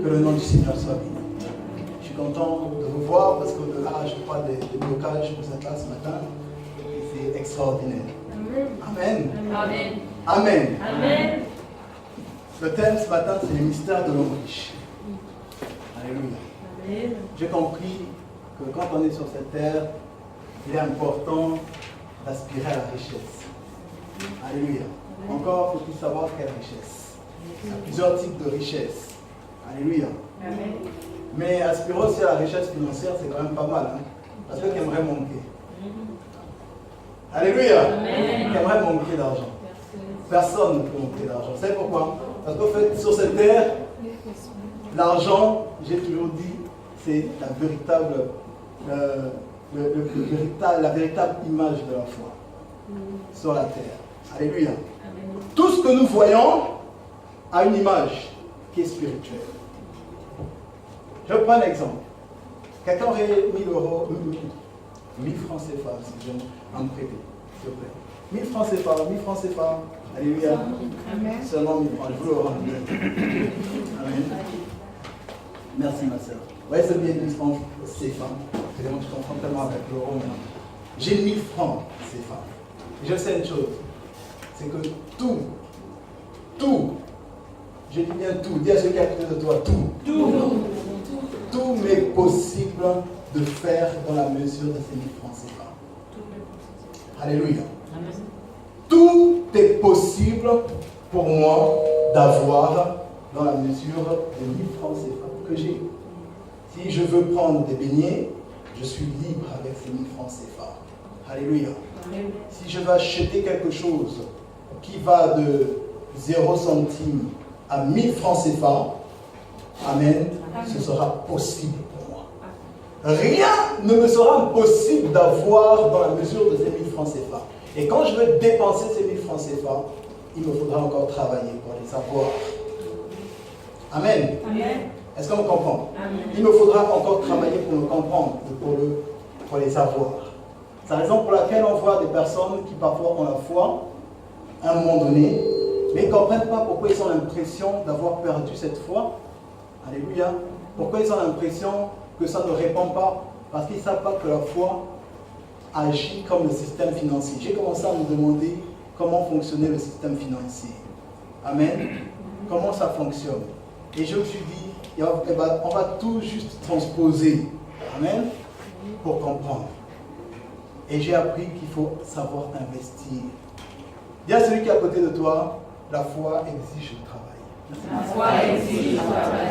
Que le nom du Seigneur soit béni. Je suis content de vous voir parce qu'au-delà, je parle des blocages que vous êtes là ce matin. C'est extraordinaire. Amen. Amen. Amen. Amen. Le thème ce matin, c'est les mystères de l'homme riche. Alléluia. Amen. J'ai compris que quand on est sur cette terre, il est important d'aspirer à la richesse. Alléluia. Encore faut-il savoir quelle richesse. Il y a plusieurs types de richesses. Alléluia. Amen. Mais aspirer aussi à la richesse financière, c'est quand même pas mal. Hein? Parce que qui aimerait manquer. Alléluia. Amen. Qui aimerait manquer d'argent. Personne ne peut manquer d'argent. Vous savez pourquoi? Parce qu'en fait, sur cette terre, l'argent, j'ai toujours dit, c'est la véritable image de la foi sur la terre. Alléluia. Tout ce que nous voyons a une image qui est spirituelle. Je prends un exemple. Quelqu'un aurait 1000 euros, 1000 francs CFA, si je vais me prêter, s'il vous plaît. 1000 francs CFA, 1000 francs CFA. Alléluia. Amen. Seulement 1000 francs, je vous le rends. Amen. Merci ma soeur. Ouais, c'est bien 1000 francs CFA. Excusez-moi, je confonds tellement avec l'euro maintenant. J'ai 1000 francs CFA. Et je sais une chose, c'est que tout, je dis bien tout, dis à ceux qui sont à côté de toi, tout m'est possible de faire dans la mesure de ces 1000 francs CFA. Alléluia. Amen. Tout est possible pour moi d'avoir dans la mesure des 1000 francs CFA que j'ai. Si je veux prendre des beignets, je suis libre avec ces 1000 francs CFA. Alléluia. Amen. Si je veux acheter quelque chose qui va de 0 centime à 1000 francs CFA, Amen, ce sera possible pour moi. Rien ne me sera impossible d'avoir dans la mesure de ces 1000 francs CFA. Et quand je veux dépenser ces 1000 francs CFA, il me faudra encore travailler pour les avoir. Amen. Amen. Est-ce qu'on me comprend? Amen. Il me faudra encore travailler pour me comprendre, pour les avoir. C'est la raison pour laquelle on voit des personnes qui parfois ont la foi à un moment donné, mais ils ne comprennent pas pourquoi ils ont l'impression d'avoir perdu cette foi. Alléluia. Pourquoi ils ont l'impression que ça ne répond pas? Parce qu'ils ne savent pas que la foi agit comme le système financier. J'ai commencé à me demander comment fonctionnait le système financier. Amen. Comment ça fonctionne? Et je me suis dit, on va tout juste transposer. Amen. Pour comprendre. Et j'ai appris qu'il faut savoir investir. Dis à celui qui est à côté de toi, la foi exige le travail. La foi exige le travail.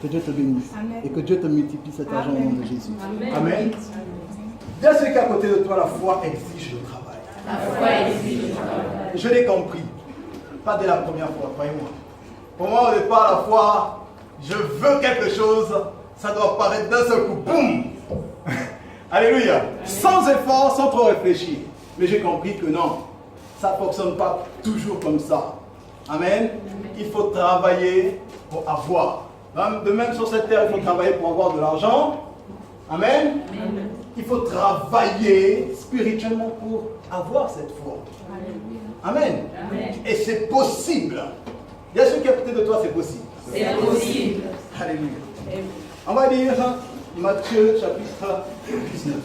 Que Dieu te bénisse. Amen. Et que Dieu te multiplie cet argent au nom de Jésus. Amen. Amen. Dis à celui qui est à côté de toi, la foi exige le travail. La foi exige le travail. Je l'ai compris. Pas dès la première fois, croyez-moi. Pour moi, au départ, la foi, je veux quelque chose, ça doit apparaître d'un seul coup. Boum. Alléluia. Amen. Sans effort, sans trop réfléchir. Mais j'ai compris que non, ça ne fonctionne pas toujours comme ça. Amen. Amen. Il faut travailler pour avoir. De même sur cette terre, il faut travailler pour avoir de l'argent. Amen. Amen. Il faut travailler spirituellement pour avoir cette foi. Amen. Amen. Et c'est possible. Il y a ceux qui à côté de toi, c'est possible. C'est possible. Alléluia. Amen. On va lire Matthieu chapitre 19.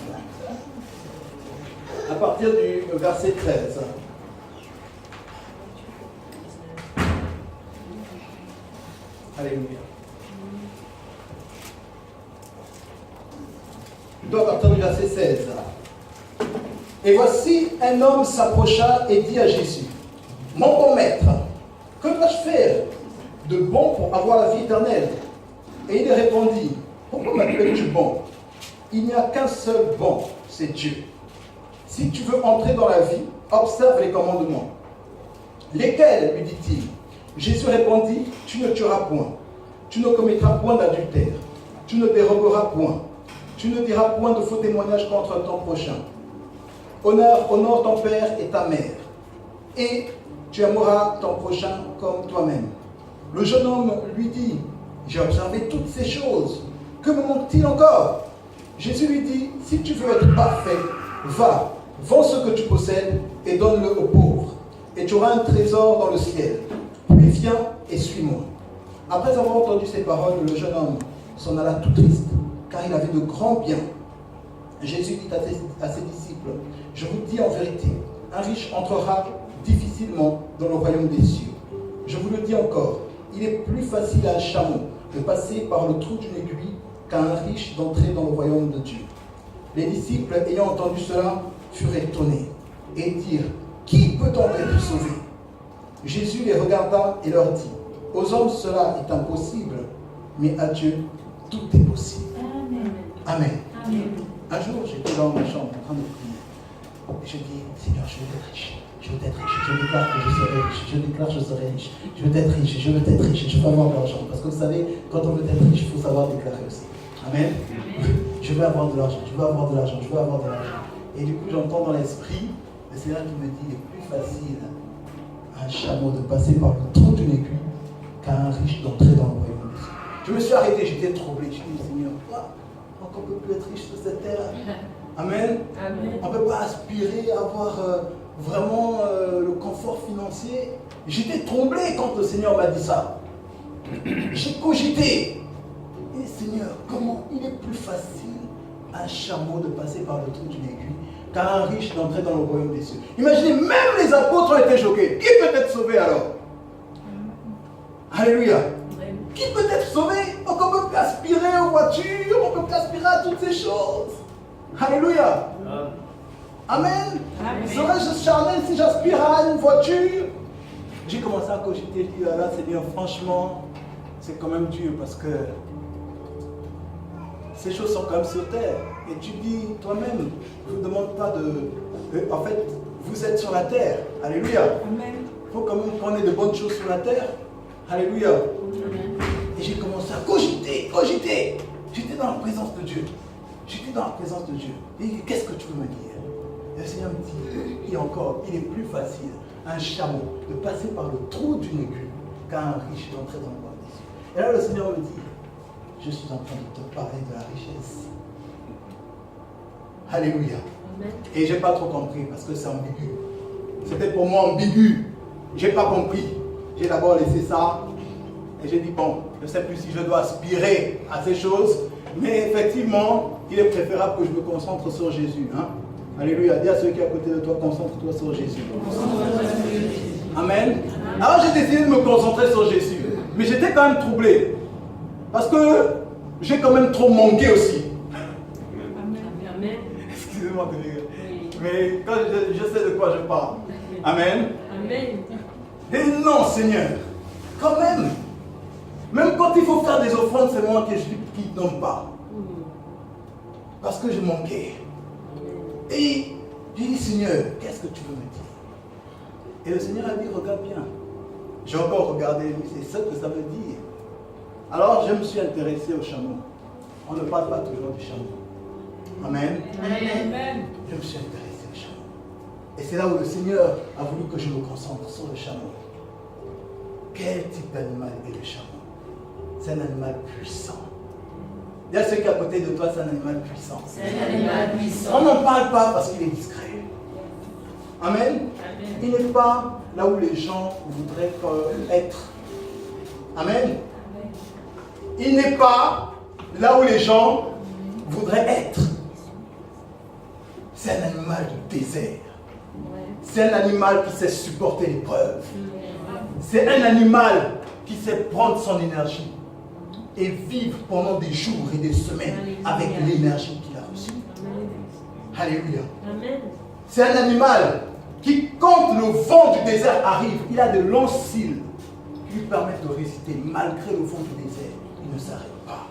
À partir du verset 13. Alléluia. Plutôt à partir du verset 16. Et voici un homme s'approcha et dit à Jésus, mon bon maître, que dois-je faire de bon pour avoir la vie éternelle? Et il répondit, pourquoi m'appelles-tu bon? Il n'y a qu'un seul bon, c'est Dieu. Si tu veux entrer dans la vie, observe les commandements. Lesquels, lui dit-il? Jésus répondit, tu ne tueras point, tu ne commettras point d'adultère, tu ne déroberas point, tu ne diras point de faux témoignages contre ton prochain. Honore ton père et ta mère, et tu aimeras ton prochain comme toi-même. Le jeune homme lui dit, j'ai observé toutes ces choses, que me manque-t-il encore? Jésus lui dit, si tu veux être parfait, va, vends ce que tu possèdes et donne-le aux pauvres, et tu auras un trésor dans le ciel. Puis viens et suis-moi. Après avoir entendu ces paroles, le jeune homme s'en alla tout triste, car il avait de grands biens. Jésus dit à ses disciples, je vous dis en vérité, un riche entrera difficilement dans le royaume des cieux. Je vous le dis encore, il est plus facile à un chameau de passer par le trou d'une aiguille qu'à un riche d'entrer dans le royaume de Dieu. Les disciples, ayant entendu cela, furent étonnés et dirent, qui peut donc être sauvé? Jésus les regarda et leur dit, aux hommes cela est impossible, mais à Dieu tout est possible. Amen. Amen. Amen. Un jour, j'étais dans ma chambre en train de prier. Et je dis, Seigneur, je veux être riche. Je veux être riche. Je déclare que je serai riche. Je déclare que je serai riche. Je veux être riche. Je veux être riche. Je veux avoir de l'argent. Parce que vous savez, quand on veut être riche, il faut savoir déclarer aussi. Amen. Je veux avoir de l'argent. Je veux avoir de l'argent. Je veux avoir de l'argent. Et du coup, j'entends dans l'esprit, le Seigneur qui me dit, il est plus facile à un chameau de passer par le trou d'une aiguille qu'à un riche d'entrer dans le royaume des cieux. Je me suis arrêté, j'étais troublé. Je dis, Seigneur, quoi? On ne peut plus être riche sur cette terre. Amen. Amen. On ne peut pas aspirer à avoir vraiment le confort financier. J'étais troublé quand le Seigneur m'a dit ça. J'ai cogité. Et Seigneur, comment il est plus facile à un chameau de passer par le trou d'une aiguille qu'à un riche d'entrer dans le royaume des cieux. Imaginez, même les apôtres ont été choqués. Qui peut être sauvé alors? Alléluia. Qui peut être sauvé? Donc on ne peut plus aspirer aux voitures, on ne peut plus aspirer à toutes ces choses. Alléluia. Amen. Serais-je charnel si j'aspire à une voiture? J'ai commencé à cogiter, je dis, là, Seigneur, franchement, c'est quand même dur parce que ces choses sont quand même sur terre. Et tu dis toi-même, je ne vous demande pas de... En fait, vous êtes sur la terre. Alléluia. Il faut quand même qu'on ait de bonnes choses sur la terre. Alléluia. Et j'ai commencé à cogiter. J'étais dans la présence de Dieu. Et qu'est-ce que tu veux me dire? Et le Seigneur me dit, et encore, il est plus facile à un chameau de passer par le trou d'une aiguille qu'à un riche d'entrer dans le royaume des cieux. Et là, le Seigneur me dit, je suis en train de te parler de la richesse. Alléluia. Et je n'ai pas trop compris parce que c'est ambigu. C'était pour moi ambigu. Je n'ai pas compris. J'ai d'abord laissé ça. Et j'ai dit, bon, je ne sais plus si je dois aspirer à ces choses, mais effectivement, il est préférable que je me concentre sur Jésus. Hein? Alléluia. Dis à ceux qui sont à côté de toi, concentre-toi sur Jésus. Amen. Alors j'ai décidé de me concentrer sur Jésus. Mais j'étais quand même troublé. Parce que j'ai quand même trop manqué aussi. Amen. Excusez-moi de rire. Mais quand je sais de quoi je parle. Amen. Amen. Et non, Seigneur. Quand même. Même quand il faut faire des offrandes, c'est moi qui ne donne pas. Parce que je manquais. Et j'ai dit, Seigneur, qu'est-ce que tu veux me dire? Et le Seigneur a dit, regarde bien. J'ai encore regardé, c'est ça que ça veut dire. Alors je me suis intéressé au chameau. On ne parle pas toujours du chameau. Amen. Amen. Je me suis intéressé au chameau. Et c'est là où le Seigneur a voulu que je me concentre sur le chameau. Quel type d'animal est le chameau? C'est un animal puissant. Il y a ceux qui à côté de toi, c'est un animal puissant. C'est un animal puissant. On n'en parle pas parce qu'il est discret. Amen. Amen. Il n'est pas là où les gens voudraient être. Amen. Il n'est pas là où les gens voudraient être. C'est un animal du désert. C'est un animal qui sait supporter l'épreuve. C'est un animal qui sait prendre son énergie et vivre pendant des jours et des semaines avec l'énergie qu'il a reçue. Alléluia. Amen. C'est un animal qui, quand le vent du désert arrive, il a de longs cils qui lui permettent de résister malgré le vent du désert. Il ne s'arrête pas.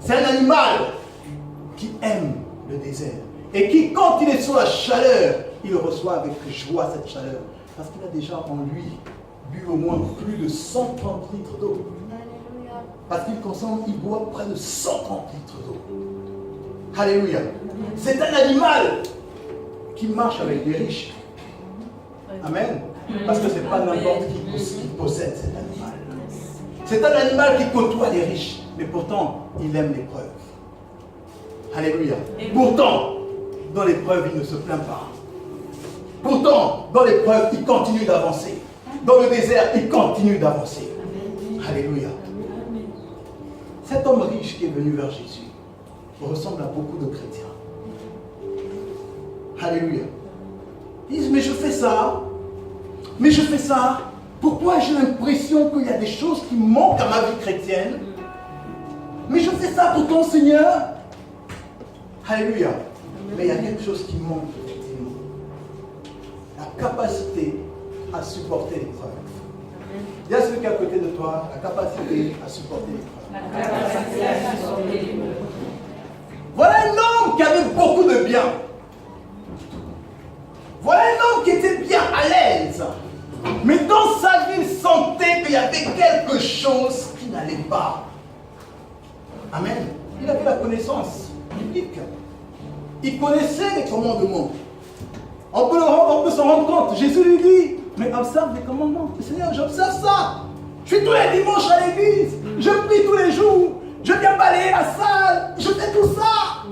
C'est un animal qui aime le désert et qui, quand il est sous la chaleur, il reçoit avec joie cette chaleur parce qu'il a déjà en lui bu au moins plus de 130 litres d'eau. Parce qu'il consomme, il boit près de 130 litres d'eau. Alléluia. C'est un animal qui marche avec les riches. Amen. Parce que ce n'est pas n'importe qui possède cet animal. C'est un animal qui côtoie les riches, mais pourtant, il aime l'épreuve. Alléluia. Pourtant, dans l'épreuve, il ne se plaint pas. Pourtant, dans l'épreuve, il continue d'avancer. Dans le désert, il continue d'avancer. Alléluia. Cet homme riche qui est venu vers Jésus ressemble à beaucoup de chrétiens. Alléluia. Ils disent, mais je fais ça. Mais je fais ça. Pourquoi j'ai l'impression qu'il y a des choses qui manquent à ma vie chrétienne? Mais je fais ça pour ton Seigneur. Alléluia. Mais il y a quelque chose qui manque, effectivement. La capacité à supporter l'épreuve. Dis à celui qui est à côté de toi, la capacité à supporter l'épreuve. La capacité à supporter l'épreuve. Voilà un homme qui avait beaucoup de bien. Voilà un homme qui était bien à l'aise. Mais dans sa vie, il sentait qu'il y avait quelque chose qui n'allait pas. Amen. Il avait la connaissance biblique. Il connaissait les commandements. On peut s'en rendre compte. Jésus lui dit, mais observe les commandements. Seigneur, j'observe ça. Je suis tous les dimanches à l'église. Je prie tous les jours. Je viens balayer la salle. Je fais tout ça.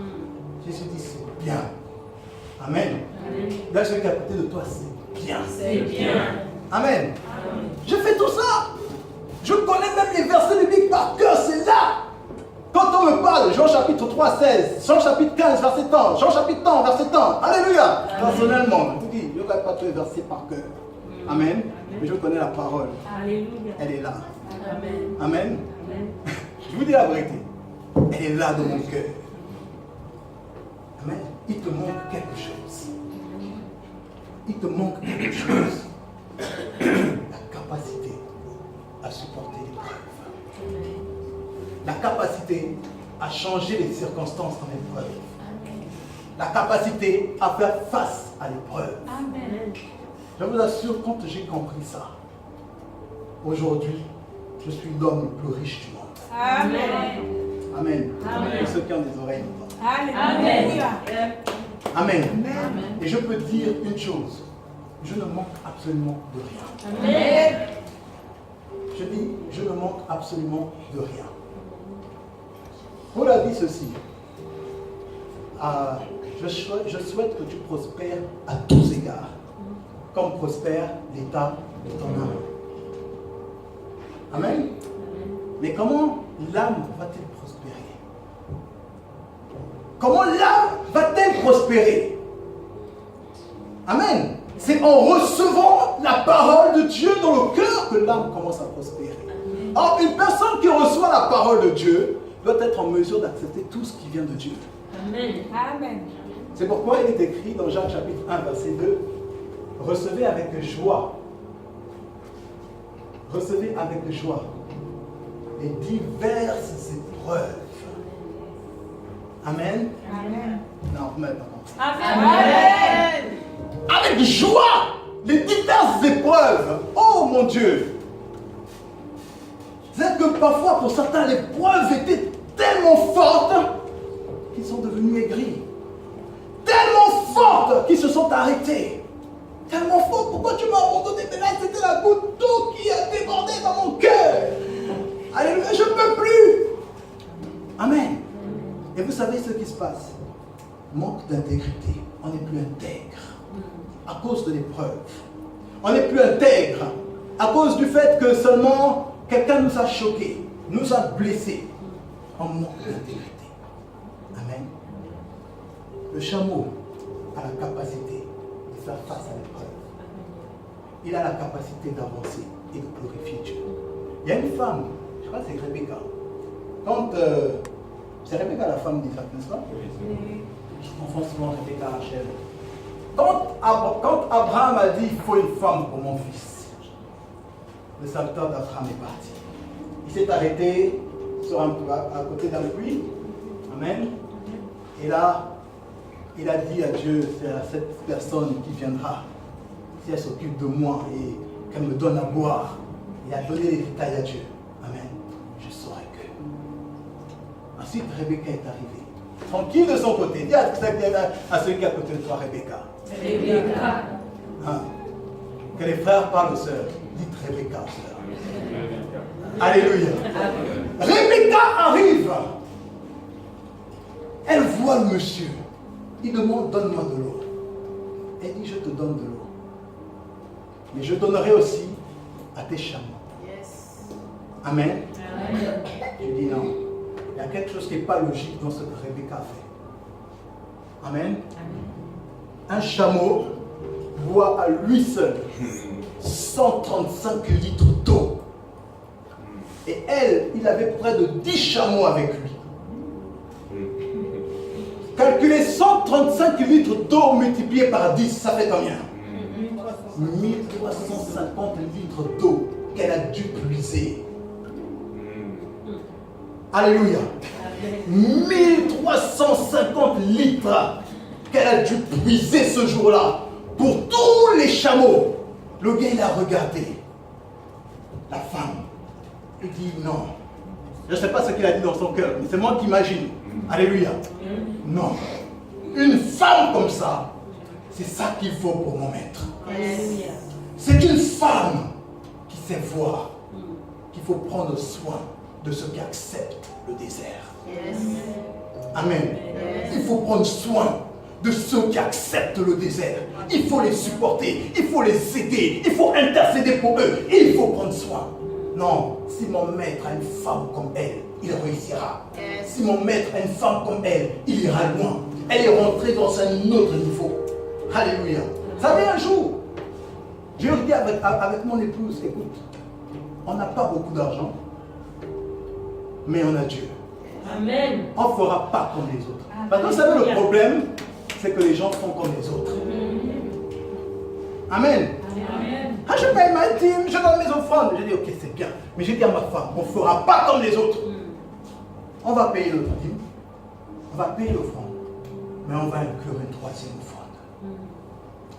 Jésus dit, c'est bien. Amen. Là, celui qui est à côté de toi, c'est bien. C'est bien. Amen. Je fais tout ça. Je connais même les versets bibliques par cœur. C'est là. Quand on me parle, Jean chapitre 3, 16, Jean chapitre 15, verset 1, Jean chapitre 1, verset 1, Alléluia. Personnellement, je vous dis, je ne connais pas tous les versets par cœur. Amen. Mais je connais la parole. Alléluia. Elle est là. Amen. Amen. Amen. Je vous dis la vérité. Elle est là dans mon cœur. Amen. Il te manque quelque chose. Il te manque quelque chose. La capacité à supporter l'épreuve. La capacité à changer les circonstances en épreuve. La capacité à faire face à l'épreuve. Amen. Je vous assure, quand j'ai compris ça, aujourd'hui, je suis l'homme le plus riche du monde. Amen. Amen. Amen. Pour ceux qui ont des oreilles. Amen. Amen. Et je peux dire une chose, je ne manque absolument de rien. Amen. Je dis, je ne manque absolument de rien. Paul a dit ceci, je souhaite que tu prospères à tous égards, comme prospère l'état de ton âme. Amen. Mais comment l'âme va-t-elle prospérer? Comment l'âme va-t-elle prospérer? Amen. C'est en recevant la parole de Dieu dans le cœur que l'âme commence à prospérer. Or, une personne qui reçoit la parole de Dieu doit être en mesure d'accepter tout ce qui vient de Dieu. Amen. Amen. C'est pourquoi il est écrit dans Jacques chapitre 1, verset 2, recevez avec joie. Recevez avec joie les diverses épreuves. Amen. Amen. Non, vous m'avez pas compris. Amen. Avec joie les diverses épreuves. Oh mon Dieu. C'est que parfois pour certains l'épreuve était tellement forte qu'ils sont devenus aigris. Tellement forte qu'ils se sont arrêtés. Tellement fort, pourquoi tu m'as abandonné? Mais là c'était la goutte d'eau qui a débordé dans mon cœur. Alléluia, je ne peux plus. Amen. Et vous savez ce qui se passe? Manque d'intégrité. On n'est plus intègre à cause de l'épreuve. On n'est plus intègre à cause du fait que seulement quelqu'un nous a choqués, nous a blessés. On manque d'intégrité. Amen. Le chameau a la capacité de faire face à l'épreuve. Il a la capacité d'avancer et de glorifier Dieu. Il y a une femme, je crois que c'est Rebecca. Quand c'est Rebecca la femme d'Isaac, n'est-ce pas? Oui. Je confonds souvent Rebecca à Rachel. Quand Abraham a dit il faut une femme pour mon fils, le serviteur d'Abraham est parti. Il s'est arrêté à côté d'un puits. Amen. Et là, il a dit à Dieu, c'est à cette personne qui viendra, si elle s'occupe de moi et qu'elle me donne à boire. Il a donné les détails à Dieu. Amen. Je saurai que. Ensuite, Rebecca est arrivée. Tranquille de son côté. Dis à celui qui est à côté de toi, Rebecca. Rebecca. Hein? Que les frères parlent aux sœurs. Dites Rebecca, sœur. Alléluia. Rebecca arrive. Elle voit le monsieur. Il demande, donne-moi de l'eau. Elle dit, je te donne de l'eau. Mais je donnerai aussi à tes chameaux. Yes. Amen. Amen. Je dis non. Il y a quelque chose qui n'est pas logique dans ce que Rebecca a fait. Amen. Un chameau boit à lui seul 135 litres d'eau. Et elle, il avait près de 10 chameaux avec lui. Calculez 135 litres d'eau multiplié par 10, ça fait combien? 1350 litres d'eau qu'elle a dû puiser. Alléluia. 1350 litres qu'elle a dû puiser ce jour-là pour tous les chameaux. Le gars, il a regardé la femme. Il dit non. Je ne sais pas ce qu'il a dit dans son cœur, mais c'est moi qui imagine. Alléluia. Non. Une femme comme ça, c'est ça qu'il faut pour mon maître. C'est une femme qui sait voir qu'il faut prendre soin de ceux qui acceptent le désert. Amen. Il faut prendre soin de ceux qui acceptent le désert. Il faut les supporter, il faut les aider, il faut intercéder pour eux, il faut prendre soin. Non, si mon maître a une femme comme elle, il réussira. Si mon maître a une femme comme elle, il ira loin. Elle est rentrée dans un autre niveau. Alléluia. Vous savez, un jour, j'ai dit avec mon épouse, écoute, on n'a pas beaucoup d'argent, mais on a Dieu. Amen. On ne fera pas comme les autres. Parce que vous savez, le problème, c'est que les gens font comme les autres. Amen. Amen. Ah, je paye ma dîme, je donne mes offrandes. Je dis, ok, c'est bien. Mais j'ai dit à ma femme, on ne fera pas comme les autres. On va payer notre dîme, on va payer l'offrande, mais on va inclure une troisième offrande.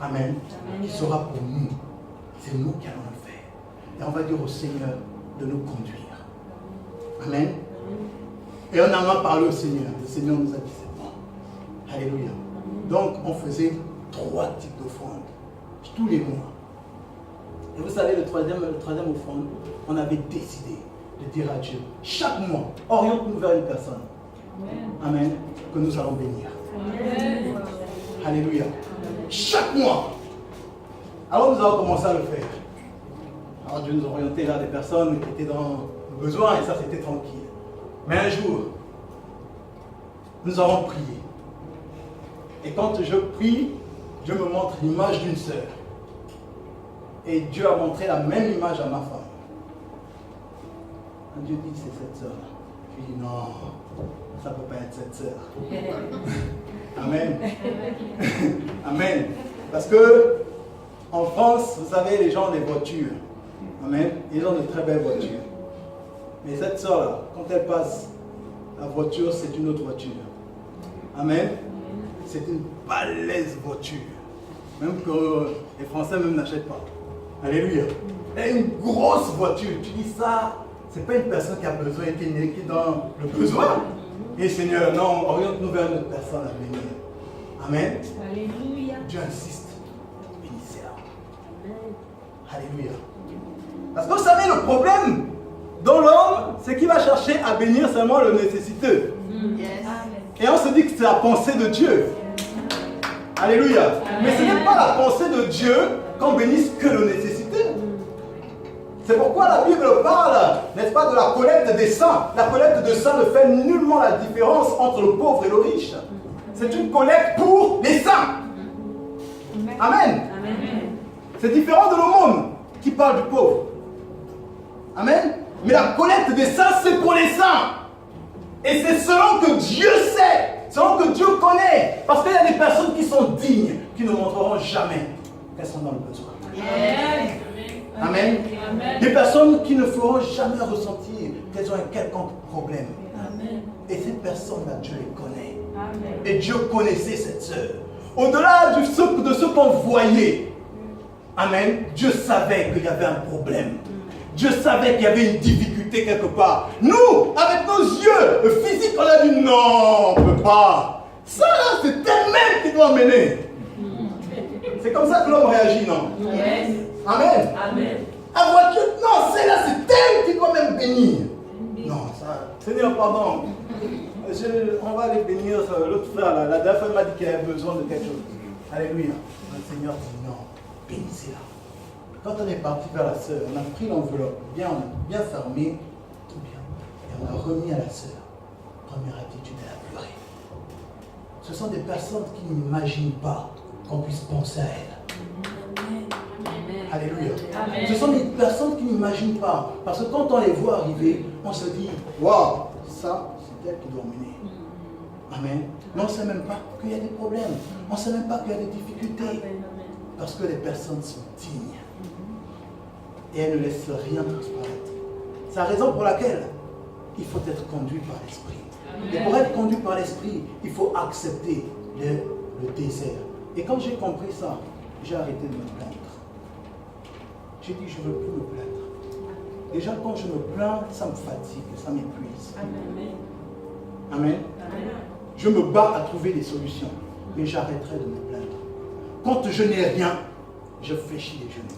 Amen. Qui sera pour nous. C'est nous qui allons le faire. Et on va dire au Seigneur de nous conduire. Amen. Et on en a parlé au Seigneur. Le Seigneur nous a dit c'est bon. Alléluia. Donc on faisait 3 types d'offrandes tous les mois. Et vous savez, le troisième offrande, on avait décidé de dire à Dieu, chaque mois, oriente-nous vers une personne. Amen. Que nous allons bénir. Amen. Alléluia. Chaque mois. Alors nous avons commencé à le faire. Alors Dieu nous a orienté vers des personnes qui étaient dans le besoin et ça c'était tranquille. Mais un jour, nous avons prié. Et quand je prie, Dieu me montre l'image d'une sœur. Et Dieu a montré la même image à ma femme. Et Dieu dit c'est cette sœur-là. Je dis non, ça ne peut pas être cette sœur. Amen. Amen. Parce que en France, vous savez, les gens ont des voitures. Amen. Ils ont de très belles voitures. Mais cette soeur-là, quand elle passe, la voiture, c'est une autre voiture. Amen. C'est une balèze voiture. Même que les Français même n'achètent pas. Alléluia. Elle a une grosse voiture. Tu dis ça, c'est pas une personne qui a besoin, qui est dans le besoin. Et Seigneur, non, oriente-nous vers notre personne à venir. Amen. Alléluia. Dieu insiste. Bénissez-la. Alléluia. Parce que vous savez, le problème dans l'homme, c'est qu'il va chercher à bénir seulement le nécessiteux. Et on se dit que c'est la pensée de Dieu. Alléluia. Mais ce n'est pas la pensée de Dieu qu'on bénisse que le nécessiteux. C'est pourquoi la Bible parle, n'est-ce pas, de la collecte des saints. La collecte des saints ne fait nullement la différence entre le pauvre et le riche. C'est une collecte pour les saints. Amen. C'est différent de l'aumône qui parle du pauvre. Amen. Mais la collecte des saints, c'est pour les saints. Et c'est selon que Dieu sait, selon que Dieu connaît. Parce qu'il y a des personnes qui sont dignes, qui ne montreront jamais qu'elles sont dans le besoin. Amen. Amen. Des personnes qui ne feront jamais ressentir qu'elles ont un quelconque problème. Amen. Et ces personnes-là, Dieu les connaît. Amen. Et Dieu connaissait cette sœur. Au-delà de ce qu'on voyait, amen, Dieu savait qu'il y avait un problème. Dieu savait qu'il y avait une difficulté quelque part. Nous, avec nos yeux physiques, on a dit non, on ne peut pas. Ça là, c'est elle-même qui doit mener. C'est comme ça que l'homme réagit, non? Yes. Amen. Amen. La voiture, non, celle-là, c'est elle qui doit même bénir. Non, ça, Seigneur, pardon. On va aller bénir l'autre frère là. La dernière fois, il m'a dit qu'il avait besoin de quelque chose. Alléluia. Le Seigneur dit non, bénissez-la. Quand on est parti vers la sœur, on a pris l'enveloppe, on a bien fermé, remis à la sœur. Première attitude, elle a pleuré. Ce sont des personnes qui n'imaginent pas qu'on puisse penser à elles. Alléluia. Amen. Ce sont des personnes qui n'imaginent pas. Parce que quand on les voit arriver, on se dit, waouh, ça, c'est elle qui doit mener. Amen. Mais on ne sait même pas qu'il y a des problèmes. On ne sait même pas qu'il y a des difficultés. Parce que les personnes sont dignes. Et elles ne laissent rien transparaître. C'est la raison pour laquelle il faut être conduit par l'Esprit. Et pour être conduit par l'Esprit, il faut accepter le désert. Et quand j'ai compris ça, j'ai arrêté de me plaindre. J'ai dit, je ne veux plus me plaindre. Déjà, quand je me plains, ça me fatigue, ça m'épuise. Amen. Je me bats à trouver des solutions, mais j'arrêterai de me plaindre. Quand je n'ai rien, je fléchis les genoux.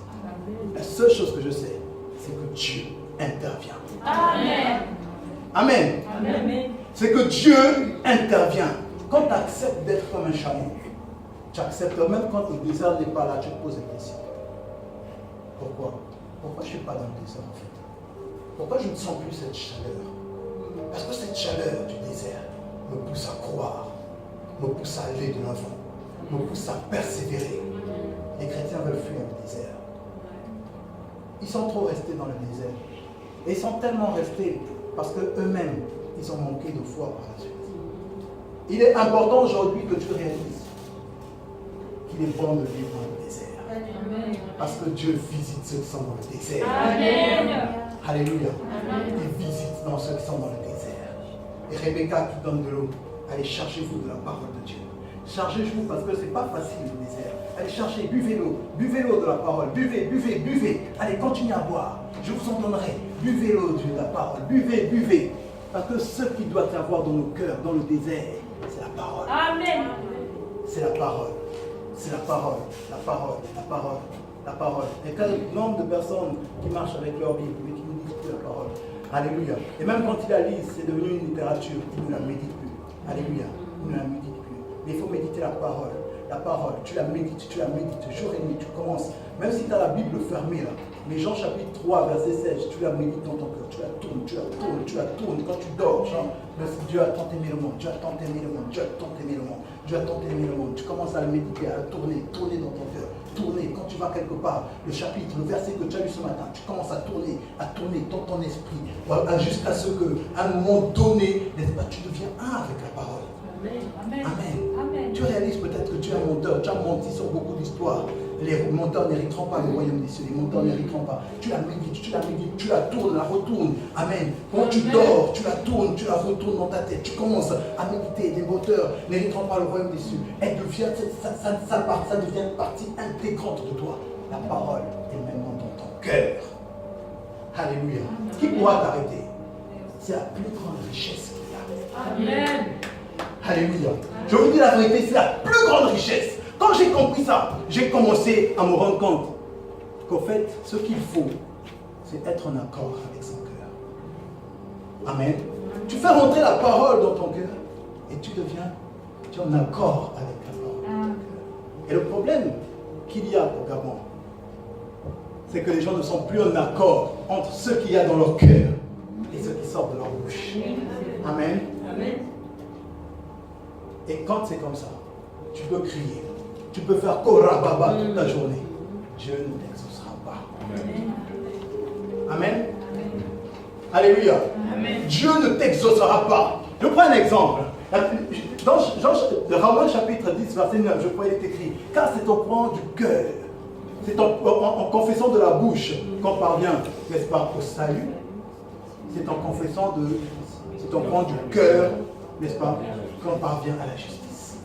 La seule chose que je sais, c'est que Dieu intervient. Amen. Amen. Amen. C'est que Dieu intervient. Quand tu acceptes d'être comme un chameau, tu acceptes même quand le désert n'est pas là, tu te poses des questions. Pourquoi? Pourquoi je ne suis pas dans le désert en fait? Pourquoi je ne sens plus cette chaleur? Parce que cette chaleur du désert me pousse à croire, me pousse à aller de l'avant, me pousse à persévérer. Les chrétiens veulent fuir le désert. Ils sont trop restés dans le désert. Et ils sont tellement restés parce qu'eux-mêmes, ils ont manqué de foi par la suite. Il est important aujourd'hui que tu réalises qu'il est bon de vivre dans le désert. Amen. Parce que Dieu visite ceux qui sont dans le désert. Amen. Alléluia. Amen. Il visite dans ceux qui sont dans le désert. Et Rebecca qui donne de l'eau, allez chargez-vous de la parole de Dieu. Chargez-vous parce que ce n'est pas facile le désert. Allez chercher, buvez l'eau de la parole, buvez, buvez, buvez. Allez, continuez à boire. Je vous en donnerai. Buvez l'eau de la parole, buvez, buvez. Parce que ce qui doit avoir dans nos cœurs, dans le désert, c'est la parole. Amen. C'est la parole. C'est la parole, la parole, la parole, la parole. Et quel nombre de personnes qui marchent avec leur Bible, mais qui ne lisent plus la parole. Alléluia. Et même quand ils la lisent, c'est devenu une littérature. Ils ne la méditent plus. Alléluia. Ils ne la méditent plus. Mais il faut méditer la parole. La parole, tu la médites jour et nuit, tu commences. Même si tu as la Bible fermée là, mais Jean chapitre 3, verset 16, tu la médites dans ton cœur, tu la tournes, tu la tournes, tu la tournes. Quand tu dors, genre, Dieu a tant aimé le monde, Dieu a tant aimé le monde, Dieu a tant aimé le monde, Dieu a tant aimé le monde. Tu commences à la méditer, à la tourner, tourner dans ton cœur, tourner. Quand tu vas quelque part, le chapitre, le verset que tu as lu ce matin, tu commences à tourner dans ton esprit, jusqu'à ce qu'à un moment donné, n'est-ce pas, tu deviens un avec la parole. Amen. Amen. Amen. Tu réalises peut-être que tu es un menteur, tu as menti sur beaucoup d'histoires. Les menteurs n'hériteront pas le royaume des cieux, les menteurs n'hériteront pas. Tu la médites, tu la tournes, la retournes. Amen. Quand tu dors, tu la tournes, tu la retournes dans ta tête. Tu commences à méditer. Les menteurs n'hériteront pas le royaume des cieux. Elle devient, ça devient une partie intégrante de toi. La parole est maintenant dans ton cœur. Alléluia. Qui pourra t'arrêter? C'est la plus grande richesse qu'il y a. Amen. Alléluia. Je vous dis la vérité, c'est la plus grande richesse. Quand j'ai compris ça, j'ai commencé à me rendre compte qu'en fait, ce qu'il faut, c'est être en accord avec son cœur. Amen. Tu fais rentrer la parole dans ton cœur et tu es en accord avec la parole. Et le problème qu'il y a au Gabon, c'est que les gens ne sont plus en accord entre ce qu'il y a dans leur cœur et ce qui sort de leur bouche. Amen. Amen. Et quand c'est comme ça, tu peux crier, tu peux faire Korababa toute la journée. Dieu ne t'exaucera pas. Amen. Alléluia. Amen. Dieu ne t'exaucera pas. Je prends un exemple. Dans Romains chapitre 10, verset 9, je crois qu'il est écrit, car c'est au point du cœur, c'est en confessant de la bouche qu'on parvient, n'est-ce pas, au salut. C'est en confessant c'est au point du cœur, n'est-ce pas, qu'on parvient à la justice.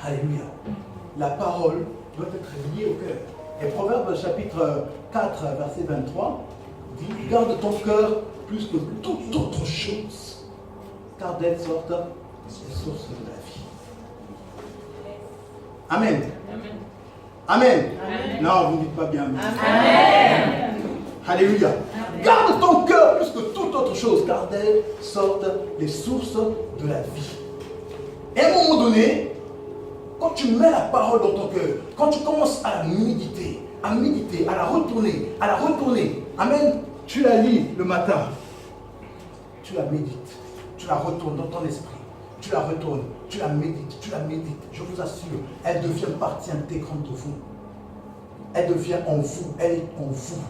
Alléluia. La parole doit être liée au cœur. Et Proverbe chapitre 4, verset 23, dit, garde ton cœur plus que toute autre chose, car d'elle sortent les sources de la vie. Amen. Amen. Amen. Non, vous ne dites pas bien. Amen. Alléluia. Amen. Garde ton cœur plus que toute autre chose, car d'elle sortent les sources de la vie. Et à un moment donné, quand tu mets la parole dans ton cœur, quand tu commences à la méditer, à la retourner, amen, tu la lis le matin, tu la médites, tu la retournes dans ton esprit, tu la retournes, tu la médites, je vous assure, elle devient partie intégrante de vous. Elle devient en vous, elle est en vous.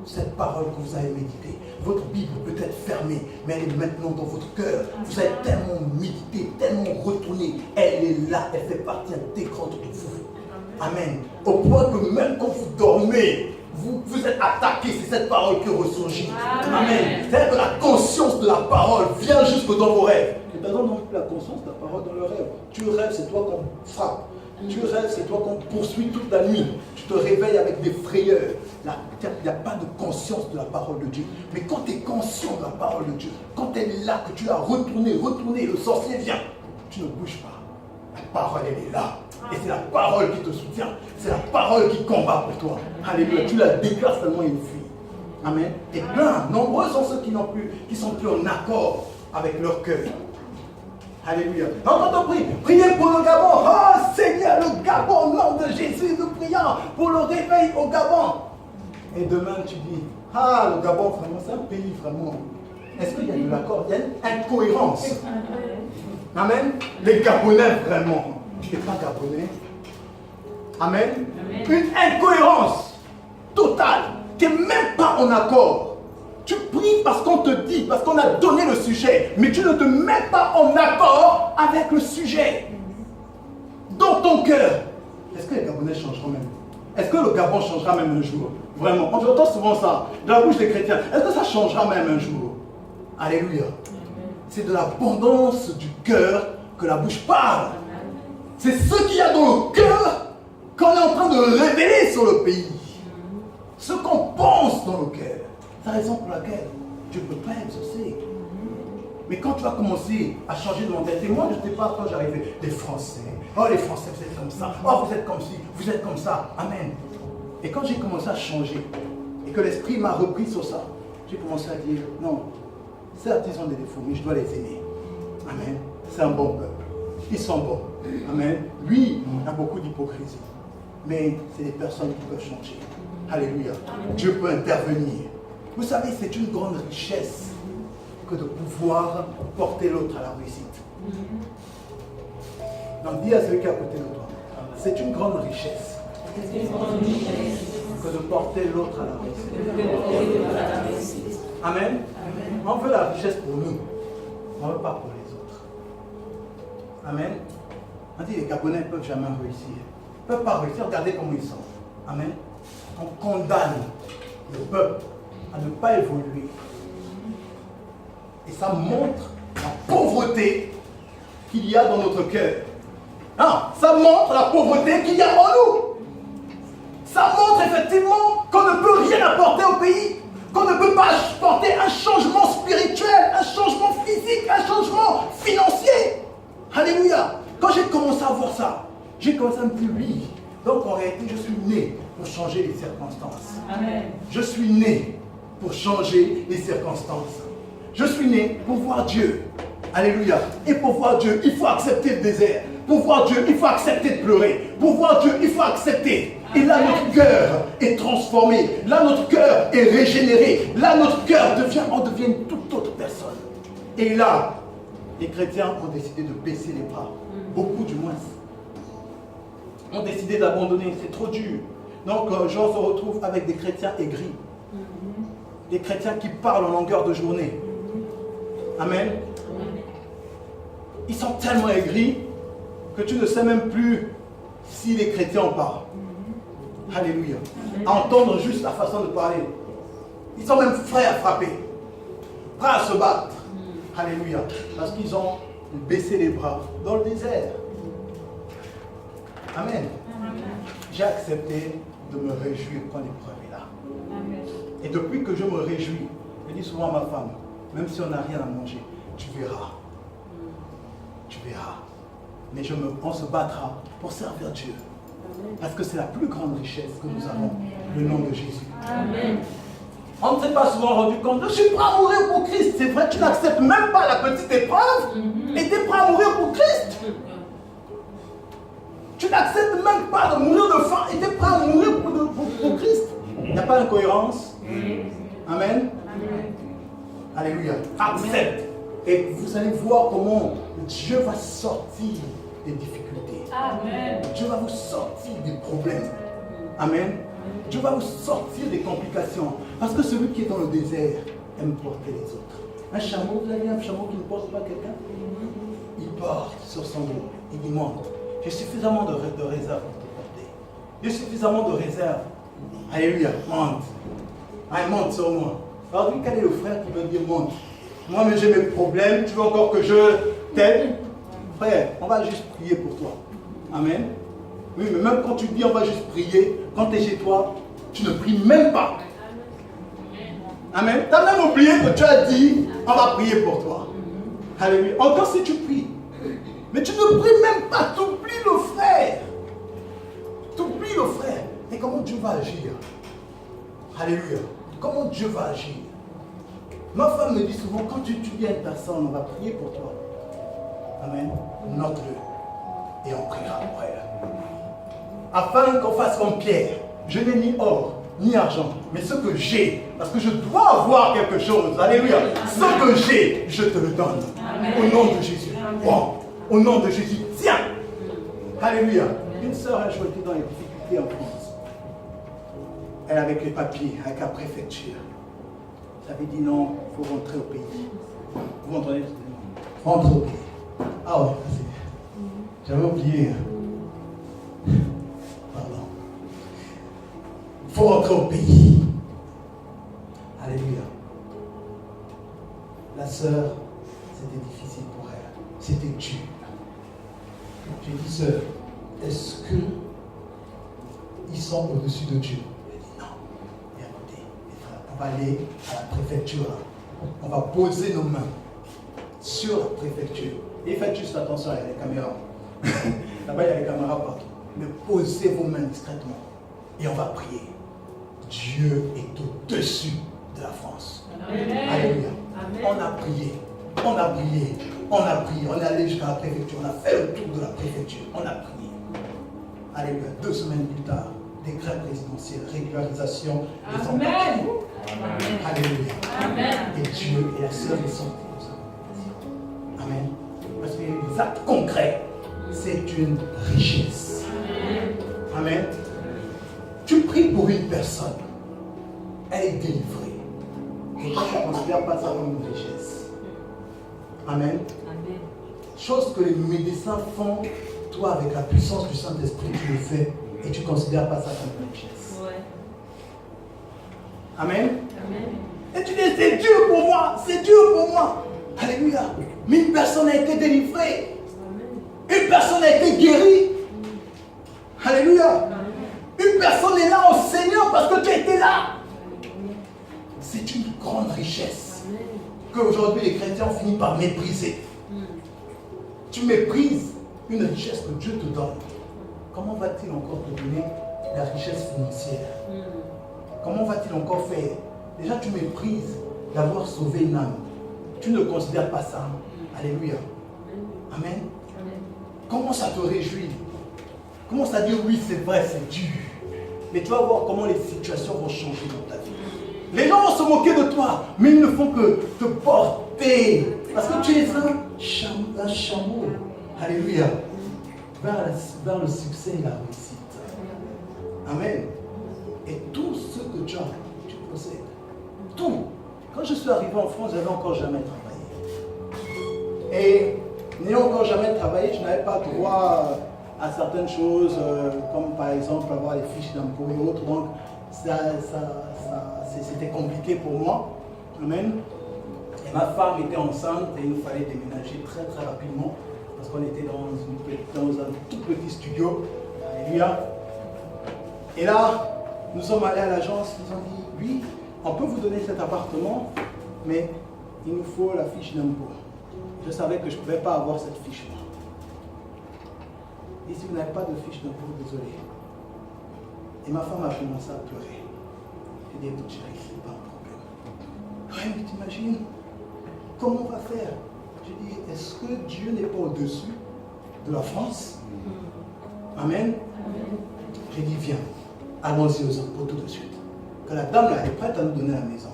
Cette parole que vous avez méditée. Votre Bible peut être fermée, mais elle est maintenant dans votre cœur. Vous avez tellement médité, tellement retourné. Elle est là, elle fait partie intégrante de vous. Amen. Au point que même quand vous dormez, vous êtes attaqué, c'est cette parole qui ressurgit. Amen. C'est-à-dire que la conscience de la parole vient jusque dans vos rêves. Les personnes n'ont plus la conscience de la parole dans leurs rêves. Tu rêves, c'est toi qu'on frappe. Tu rêves, c'est toi qu'on poursuit toute la nuit. Tu te réveilles avec des frayeurs. Il n'y a pas de conscience de la parole de Dieu. Mais quand tu es conscient de la parole de Dieu, quand elle est là, que tu l'as retournée, le sorcier vient, tu ne bouges pas. La parole, elle est là. Et c'est la parole qui te soutient. C'est la parole qui combat pour toi. Alléluia. Tu la déclares seulement une fuit. Amen. Et plein, nombreux sont ceux qui sont plus en accord avec leur cœur. Alléluia. Donc quand on prie, priez pour le Gabon. Oh Seigneur, le Gabon, au nom de Jésus, nous prions pour le réveil au Gabon. Et demain tu dis, ah le Gabon, vraiment, c'est un pays vraiment. Est-ce qu'il y a de l'accord? Il y a une incohérence. Amen. Les Gabonais, vraiment. Tu n'es pas Gabonais. Amen. Une incohérence totale. Tu n'es même pas en accord. Tu pries parce qu'on te dit, parce qu'on a donné le sujet, mais tu ne te mets pas en accord avec le sujet. Dans ton cœur. Est-ce que les Gabonais changeront même? Est-ce que le Gabon changera même un jour? Vraiment, on entend souvent ça, de la bouche des chrétiens. Est-ce que ça changera même un jour? Alléluia. C'est de l'abondance du cœur que la bouche parle. C'est ce qu'il y a dans le cœur qu'on est en train de révéler sur le pays. Ce qu'on pense dans le cœur. C'est la raison pour laquelle Dieu ne peut pas exaucer. Mais quand tu vas commencer à changer de mentalité, moi je ne sais pas quand j'arrivais, les Français, oh les Français vous êtes comme ça, oh vous êtes comme ci, vous êtes comme ça, amen. Et quand j'ai commencé à changer, et que l'esprit m'a repris sur ça, j'ai commencé à dire, non, certes ils ont des défauts, mais je dois les aimer. Amen. C'est un bon peuple. Ils sont bons. Amen. Oui, il y a beaucoup d'hypocrisie. Mais c'est des personnes qui peuvent changer. Alléluia. Dieu peut intervenir. Vous savez, c'est une grande richesse que de pouvoir porter l'autre à la réussite. Donc dis à celui qui est à côté de toi, c'est une grande richesse que de porter l'autre à la réussite. Amen. On veut la richesse pour nous, on ne veut pas pour les autres. Amen. On dit les Gabonais ne peuvent jamais réussir. Ils ne peuvent pas réussir, regardez comment ils sont. Amen. On condamne le peuple à ne pas évoluer. Et ça montre la pauvreté qu'il y a dans notre cœur. Ah, ça montre la pauvreté qu'il y a en nous. Ça montre effectivement qu'on ne peut rien apporter au pays, qu'on ne peut pas apporter un changement spirituel, un changement physique, un changement financier. Alléluia. Quand j'ai commencé à voir ça, j'ai commencé à me dire oui. Donc en réalité, je suis né pour changer les circonstances. Amen. Je suis né pour changer les circonstances. Je suis né pour voir Dieu. Alléluia. Et pour voir Dieu, il faut accepter le désert. Pour voir Dieu, il faut accepter de pleurer. Pour voir Dieu, il faut accepter. Et là, notre cœur est transformé. Là, notre cœur est régénéré. Là, notre cœur on devient une toute autre personne. Et là, les chrétiens ont décidé de baisser les bras. Beaucoup du moins. Ont décidé d'abandonner. C'est trop dur. Donc, Jean se retrouve avec des chrétiens aigris. Des chrétiens qui parlent en longueur de journée. Amen. Ils sont tellement aigris que tu ne sais même plus si les chrétiens en parlent. Alléluia. À entendre juste la façon de parler. Ils sont même prêts à frapper. Prêts à se battre. Alléluia. Parce qu'ils ont baissé les bras dans le désert. Amen. J'ai accepté de me réjouir quand l'épreuve est là. Et depuis que je me réjouis, je dis souvent à ma femme, même si on n'a rien à manger, tu verras. Tu verras. Mais on se battra pour servir Dieu. Parce que c'est la plus grande richesse que nous avons, le nom de Jésus. Amen. On ne s'est pas souvent rendu compte, je suis prêt à mourir pour Christ. C'est vrai, tu n'acceptes même pas la petite épreuve et tu es prêt à mourir pour Christ. Tu n'acceptes même pas de mourir de faim et tu es prêt à mourir pour Christ. Il n'y a pas d'incohérence. Amen. Alléluia. Accepte. Et vous allez voir comment Dieu va sortir des difficultés. Amen. Dieu va vous sortir des problèmes. Amen. Dieu va vous sortir des complications. Parce que celui qui est dans le désert aime porter les autres. Un chameau, vous avez vu un chameau qui ne porte pas quelqu'un? Il porte sur son dos. Il dit monte. J'ai suffisamment de réserve pour te porter. J'ai suffisamment de réserve. Alléluia. Monte. Allez, monte sur moi. Alors, quel est le frère qui veut dire monte? Moi, mais j'ai mes problèmes. Tu veux encore que je t'aide? Frère, on va juste prier pour toi. Amen. Oui, mais même quand tu dis on va juste prier, quand tu es chez toi, tu ne pries même pas. Amen. Tu as même oublié que tu as dit on va prier pour toi. Alléluia. Encore si tu pries. Mais tu ne pries même pas. Tu oublies le frère. Tu oublies le frère. Et comment Dieu va agir? Alléluia. Comment Dieu va agir? Ma femme me dit souvent, quand tu viens à une personne, on va prier pour toi. Amen. Note-le. Et on priera pour elle. Afin qu'on fasse comme Pierre. Je n'ai ni or, ni argent, mais ce que j'ai, parce que je dois avoir quelque chose. Alléluia. Ce que j'ai, je te le donne. Amen. Au nom de Jésus. Bon. Au nom de Jésus. Tiens. Alléluia. Une sœur a joué dans les difficultés en France. Elle avec les papiers, avec la préfecture. J'avais dit non, il faut rentrer au pays. Vous entendez? Rentre au pays. Ah ouais, j'avais oublié. Pardon. Il faut rentrer au pays. Alléluia. La sœur, c'était difficile pour elle. C'était dur. J'ai dit, sœur, est-ce que ils sont au-dessus de Dieu? Elle dit non. Et écoutez, les frères, on va aller à la préfecture. On va poser nos mains sur la préfecture. Et faites juste attention, il y a les caméras. Là-bas, il y a les caméras partout. Mais posez vos mains discrètement. Et on va prier. Dieu est au-dessus de la France. Amen. Alléluia. Amen. On a prié. On a prié. On a prié. On est allé jusqu'à la préfecture. On a fait le tour de la préfecture. On a prié. Alléluia. 2 semaines plus tard, décret présidentiel, régularisation des Amen. Alléluia. Amen. Et Dieu est la seule sortie de ça. Amen. Parce qu'il y a des actes concrets. C'est une richesse. Amen. Tu pries pour une personne. Elle est délivrée. Et toi, tu ne considères pas ça comme une richesse. Amen. Chose que les médecins font, toi, avec la puissance du Saint-Esprit, tu le fais. Et tu ne considères pas ça comme une richesse. Amen. Et tu dis, c'est Dieu pour moi. C'est Dieu pour moi. Alléluia. Mais une personne a été délivrée. Une personne a été guérie. Alléluia. Une personne est là au Seigneur parce que tu étais là. C'est une grande richesse qu'aujourd'hui les chrétiens ont fini par mépriser. Tu méprises une richesse que Dieu te donne. Comment va-t-il encore te donner la richesse financière? Comment va-t-il encore faire? Déjà tu méprises d'avoir sauvé une âme. Tu ne considères pas ça. Alléluia. Amen. Commence à te réjouir. Commence à dire oui, c'est vrai, c'est dur. Mais tu vas voir comment les situations vont changer dans ta vie. Les gens vont se moquer de toi, mais ils ne font que te porter. Parce que tu es un chameau. Alléluia. Vers le succès et la réussite. Amen. Et tout ce que tu as, tu possèdes. Tout. Quand je suis arrivé en France, je n'avais encore jamais travaillé. Et n'ayant encore jamais travaillé, je n'avais pas droit à certaines choses, comme par exemple avoir les fiches d'impôts et autres. Donc, c'était compliqué pour moi. Amen. Et ma femme était enceinte et il nous fallait déménager très très rapidement parce qu'on était dans un tout petit studio. Alléluia. Et là, nous sommes allés à l'agence, ils ont dit, oui, on peut vous donner cet appartement, mais il nous faut la fiche d'impôt. Je savais que je ne pouvais pas avoir cette fiche-là. Et si vous n'avez pas de fiche d'impôt, désolé. Et ma femme a commencé à pleurer. J'ai dit, écoute chérie, c'est pas un problème. Ouais, mais t'imagines, comment on va faire? J'ai dit, est-ce que Dieu n'est pas au-dessus de la France? Amen. J'ai dit, viens, allons-y aux impôts tout de suite. Que la dame là, elle est prête à nous donner la maison.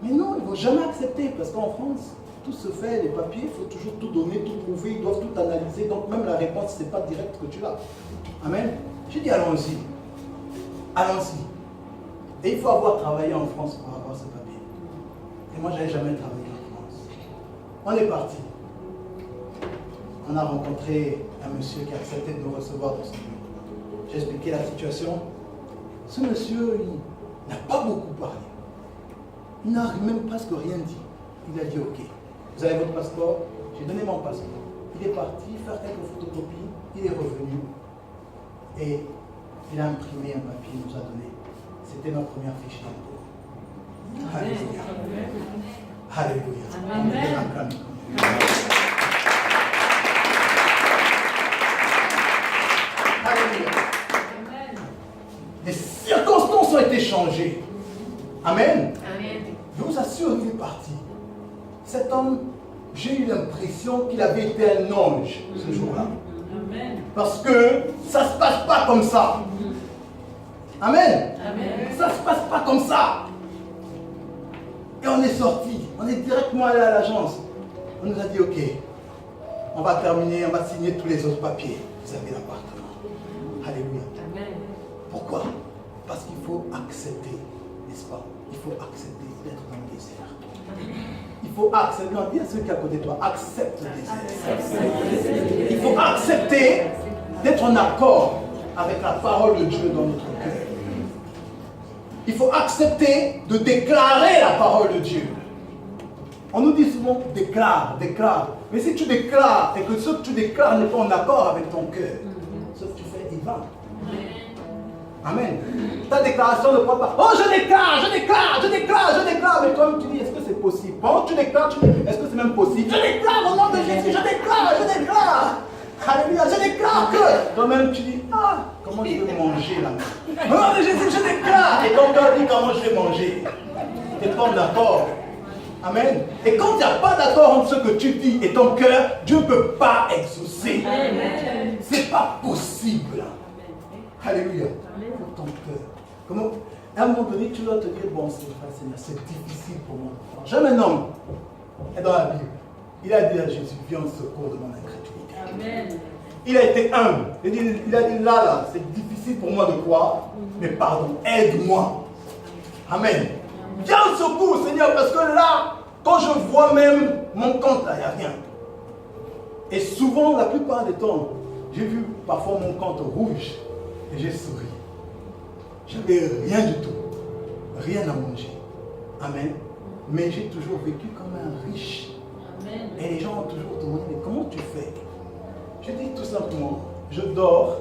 Mais non, ils ne vont jamais accepter parce qu'en France, tout se fait, les papiers, il faut toujours tout donner, tout prouver, ils doivent tout analyser. Donc même la réponse, ce n'est pas direct que tu l'as. Amen. J'ai dit allons-y. Allons-y. Et il faut avoir travaillé en France pour avoir ce papier. Et moi, je n'avais jamais travaillé en France. On est parti. On a rencontré un monsieur qui a accepté de nous recevoir dans son bureau. J'ai expliqué la situation. Ce monsieur, il n'a pas beaucoup parlé. Il n'a même presque rien dit. Il a dit ok, vous avez votre passeport? J'ai donné mon passeport. Il est parti faire quelques photocopies, il est revenu et il a imprimé un papier, il nous a donné. C'était notre première fiche d'impôt. Alléluia. Alléluia. Amen. Alléluia. Les circonstances ont été changées. Amen. Je vous assure, il est parti. Cet homme, j'ai eu l'impression qu'il avait été un ange ce jour-là. Parce que ça ne se passe pas comme ça. Amen. Ça ne se passe pas comme ça. Et on est sorti. On est directement allé à l'agence. On nous a dit, ok, on va terminer, on va signer tous les autres papiers. Vous avez l'appartement. Alléluia. Pourquoi? Parce qu'il faut accepter, n'est-ce pas? Il faut accepter d'être dans le désert. Il faut accepter, non, dis à ceux qui sont à côté de toi, accepte le désert. Il faut accepter d'être en accord avec la parole de Dieu dans notre cœur. Il faut accepter de déclarer la parole de Dieu. On nous dit souvent déclare, déclare. Mais si tu déclares et que ce que tu déclares n'est pas en accord avec ton cœur, ce que tu fais est vain. Amen. Ta déclaration ne prend pas. Oh, je déclare, je déclare, je déclare, je déclare. Mais toi-même, tu dis, est-ce que c'est possible? Pendant que tu déclares, tu dis, est-ce que c'est même possible? Je déclare au nom de Jésus, je déclare, je déclare. Alléluia, je déclare que. Toi-même, tu dis, ah, comment je vais manger là? Au nom de Jésus, je déclare. Et ton cœur dit, comment je vais manger? Tu n'es pas en accord. Amen. Et quand il n'y a pas d'accord entre ce que tu dis et ton cœur, Dieu ne peut pas exaucer. Ce n'est pas possible. Alléluia. Pour ton cœur. Comment, à un moment donné, tu dois te dire, bon, Seigneur, c'est difficile pour moi. J'aime un homme, et dans la Bible, il a dit à Jésus, viens au secours de mon incrédulité. Amen. Il a été humble. Il a dit, là, c'est difficile pour moi de croire, mais pardon, aide-moi. Amen. Viens au secours, Seigneur, parce que là, quand je vois même mon compte, là, il n'y a rien. Et souvent, la plupart des temps, j'ai vu parfois mon compte rouge et j'ai souri. Je n'avais rien du tout. Rien à manger. Amen. Mais j'ai toujours vécu comme un riche. Amen. Et les gens ont toujours demandé, mais comment tu fais? Je dis tout simplement, je dors,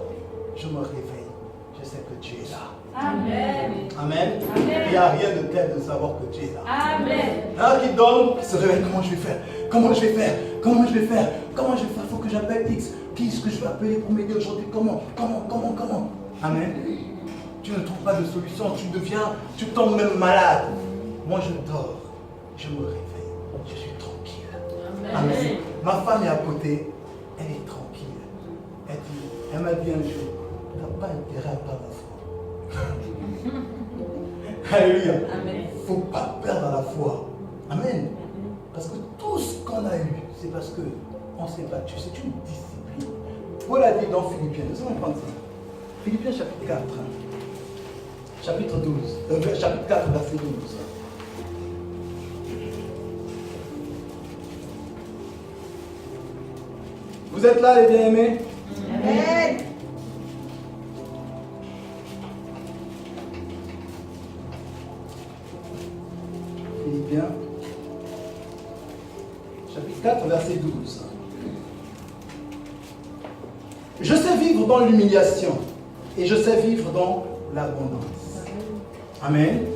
je me réveille. Je sais que Dieu est là. Amen. Amen. Amen. Il n'y a rien de tel de savoir que Dieu est là. Amen. Là qui dort, qui se réveille, comment je vais faire? Comment je vais faire? Comment je vais faire? Comment je vais faire? Il faut que j'appelle X. Qui est-ce que je vais appeler pour m'aider aujourd'hui? Comment? Amen. Tu ne trouves pas de solution, tu tombes même malade. Moi je dors, je me réveille, je suis tranquille. Amen. Amen. Ma femme est à côté, elle est tranquille. Elle m'a dit un jour, tu n'as pas intérêt à perdre la foi. Alléluia. Il ne faut pas perdre la foi. Amen. Parce que tout ce qu'on a eu, c'est parce qu'on s'est battu. C'est une discipline. Paul a dit dans Philippiens, nous allons prendre ça. Philippiens chapitre 4. Chapitre 12. Chapitre 4, verset 12. Vous êtes là, les bien-aimés? Amen. Philippiens, chapitre 4, verset 12. Je sais vivre dans l'humiliation et je sais vivre dans l'abondance. Amen.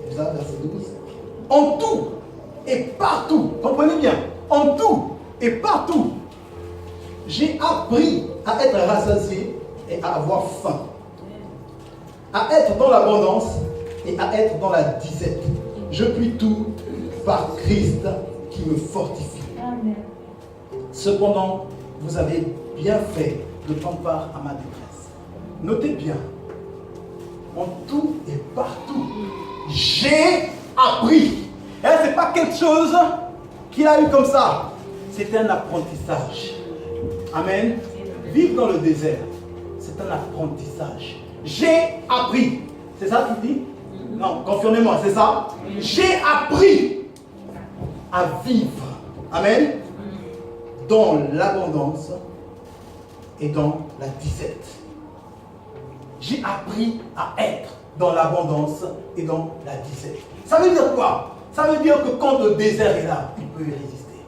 Et ça, verset 12. En tout et partout, comprenez bien, en tout et partout, j'ai appris à être rassasié et à avoir faim, à être dans l'abondance et à être dans la disette. Je puis tout par Christ qui me fortifie. Amen. Cependant, vous avez bien fait de prendre part à ma détresse. Notez bien, en tout et partout, j'ai appris. Et ce n'est pas quelque chose qu'il a eu comme ça. C'est un apprentissage. Amen. Vivre dans le désert, c'est un apprentissage. J'ai appris. C'est ça qu'il dit? Non, confirmez-moi, c'est ça? J'ai appris à vivre. Amen. Dans l'abondance et dans la disette. J'ai appris à être dans l'abondance et dans la disette. Ça veut dire quoi? Ça veut dire que quand le désert est là, il peut y résister.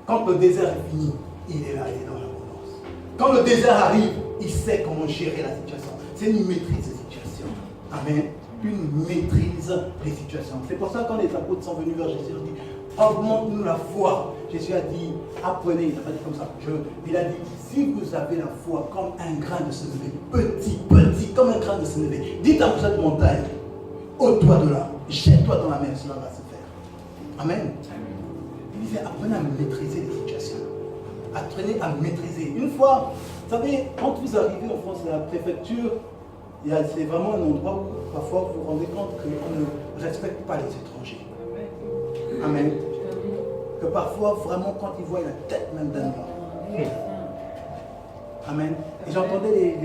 Quand le désert est fini, il est là, il est dans l'abondance. Quand le désert arrive, il sait comment gérer la situation. C'est une maîtrise des situations. Amen. Une maîtrise des situations. C'est pour ça que quand les apôtres sont venus vers Jésus, ils ont dit, augmente-nous la foi. Jésus a dit, apprenez, il n'a pas dit comme ça. Il a dit, si vous avez la foi comme un grain de sénévé, petit, comme un grain de sénévé, dites à cette montagne, ôte-toi de là, jette-toi dans la mer, cela va se faire. Amen. Il disait, apprenez à maîtriser les situations. Apprenez à maîtriser. Une fois, vous savez, quand vous arrivez en France, à la préfecture, c'est vraiment un endroit où parfois vous vous rendez compte qu'on ne respecte pas les étrangers. Amen. Que parfois, vraiment, quand ils voient la tête même d'un homme. Amen. Et j'entendais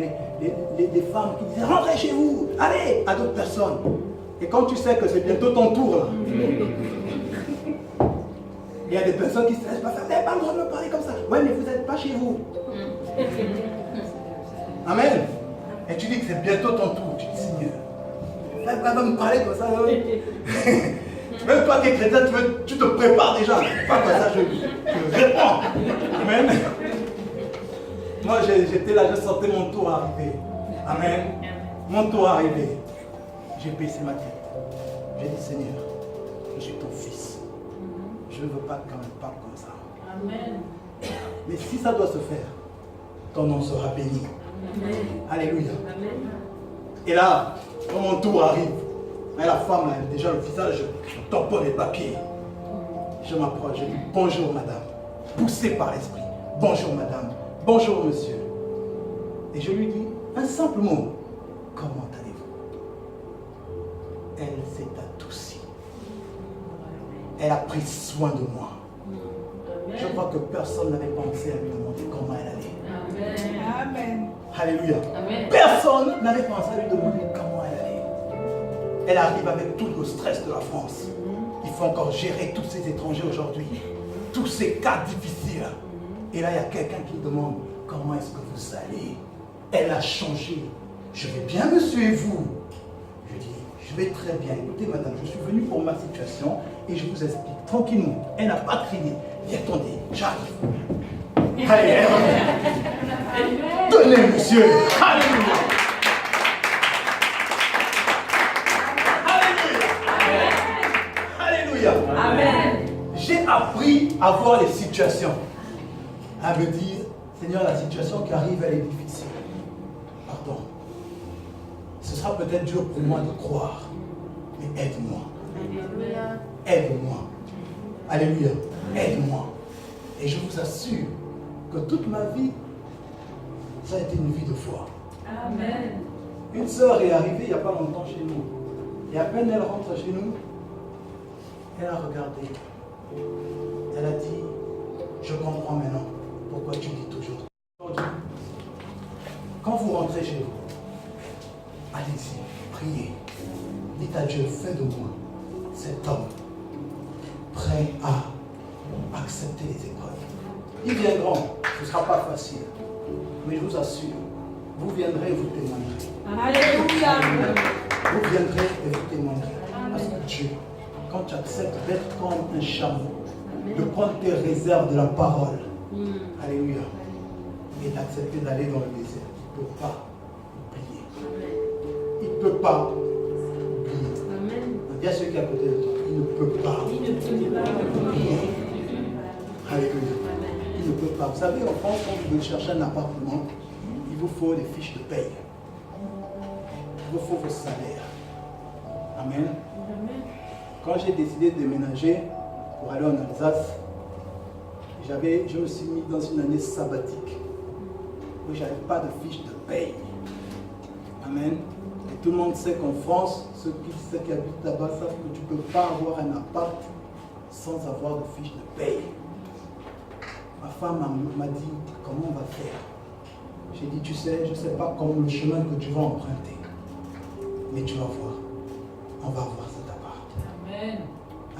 des femmes qui disaient, rentrez chez vous, allez, à d'autres personnes. Et quand tu sais que c'est bientôt ton tour, là, il y a des personnes qui ne se laissent pas faire, vous n'avez pas le droit de me parler comme ça. Oui, mais vous n'êtes pas chez vous. Amen. Et tu dis que c'est bientôt ton tour. Tu dis, Seigneur, elle va me parler comme ça. Même toi qui es chrétien, tu te prépares déjà. Pas comme ça, je réponds. Amen. Moi, j'étais là, je sentais mon tour arriver. Amen. Mon tour arriver. J'ai baissé ma tête. J'ai dit, Seigneur, je suis ton fils. Je ne veux pas qu'on me parle comme ça. Amen. Mais si ça doit se faire, ton nom sera béni. Amen. Alléluia. Amen. Et là, quand mon tour arrive, et la femme a déjà le visage tamponne les papiers. Je m'approche, je dis bonjour madame, poussé par l'esprit. Bonjour madame, bonjour monsieur. Et je lui dis un simple mot. Comment allez-vous? Elle s'est adoucie. Elle a pris soin de moi. Amen. Je crois que personne n'avait pensé à lui demander comment elle allait. Amen. Amen. Alléluia. Amen. Personne n'avait pensé à lui demander comment elle allait. Elle arrive avec tout le stress de la France. Il faut encore gérer tous ces étrangers aujourd'hui. Tous ces cas difficiles. Et là, il y a quelqu'un qui demande comment est-ce que vous allez? Elle a changé. Je vais bien, monsieur, et vous? Je dis, je vais très bien. Écoutez, madame, je suis venu pour ma situation et je vous explique tranquillement. Elle n'a pas crié. Et attendez, j'arrive. Allez, elle revient. Tenez, monsieur. Alléluia. Alléluia. Amen. J'ai appris à voir les situations. À me dire, Seigneur, la situation qui arrive, elle est difficile. Pardon. Ce sera peut-être dur pour moi de croire. Mais aide-moi. Alléluia. Aide-moi. Alléluia. Aide-moi. Et je vous assure que toute ma vie, ça a été une vie de foi. Amen. Une sœur est arrivée il n'y a pas longtemps chez nous. Et à peine elle rentre chez nous, elle a regardé. Elle a dit, je comprends maintenant pourquoi tu dis toujours. Aujourd'hui, quand vous rentrez chez vous, allez-y, priez. Dites à Dieu, fais de moi cet homme prêt à accepter les épreuves. Il viendra, ce ne sera pas facile. Mais je vous assure, vous viendrez et vous témoignerez. Alléluia. Vous viendrez et vous témoignerez. Parce que Dieu, quand tu acceptes d'être comme un chameau, de prendre tes réserves de la parole, alléluia, et d'accepter d'aller dans le désert, il ne peut pas oublier. Il ne peut pas oublier. Amen. Dis à ceux qui sont à côté de toi, il ne peut pas Il ne peut pas oublier. Alléluia. Amen. Il ne peut pas. Vous savez, en France, quand vous voulez chercher un appartement, il vous faut des fiches de paye. Il vous faut vos salaires. Amen. Amen. Quand j'ai décidé de déménager pour aller en Alsace, je me suis mis dans une année sabbatique où je n'avais pas de fiche de paye. Amen. Et Tout le monde sait qu'en France, ceux qui habitent là-bas savent que tu ne peux pas avoir un appart sans avoir de fiche de paye. Ma femme m'a dit, comment on va faire? J'ai dit, tu sais, je ne sais pas comment le chemin que tu vas emprunter. Mais tu vas voir. On va avoir cet appart. Amen.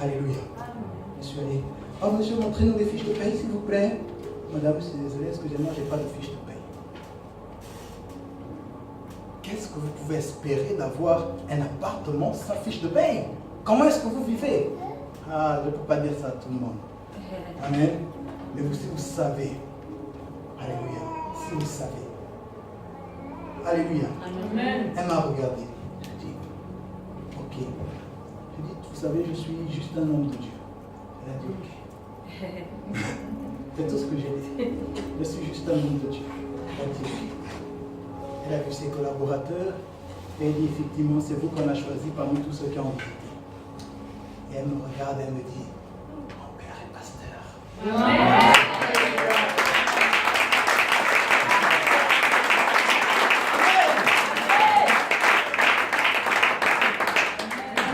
Alléluia. Je suis allé. Oh monsieur, montrez-nous des fiches de paye s'il vous plaît. Madame, je suis désolé, excusez-moi, je n'ai pas de fiche de paye. Qu'est-ce que vous pouvez espérer d'avoir un appartement sans fiche de paye? Comment est-ce que vous vivez? Ah, je ne peux pas dire ça à tout le monde. Amen. Mais vous, si vous savez, alléluia, si vous savez, alléluia, Amen. elle m'a regardé. Je dis, ok. Je dis, vous savez, je suis juste un homme de Dieu. Elle a dit, ok. C'est tout ce que j'ai dit. Je suis juste un homme de Dieu. Elle a dit, ok. Elle a vu ses collaborateurs et elle dit, effectivement, c'est vous qu'on a choisi parmi tous ceux qui ont visité. Et elle me regarde et elle me dit, mon père est pasteur. Amen.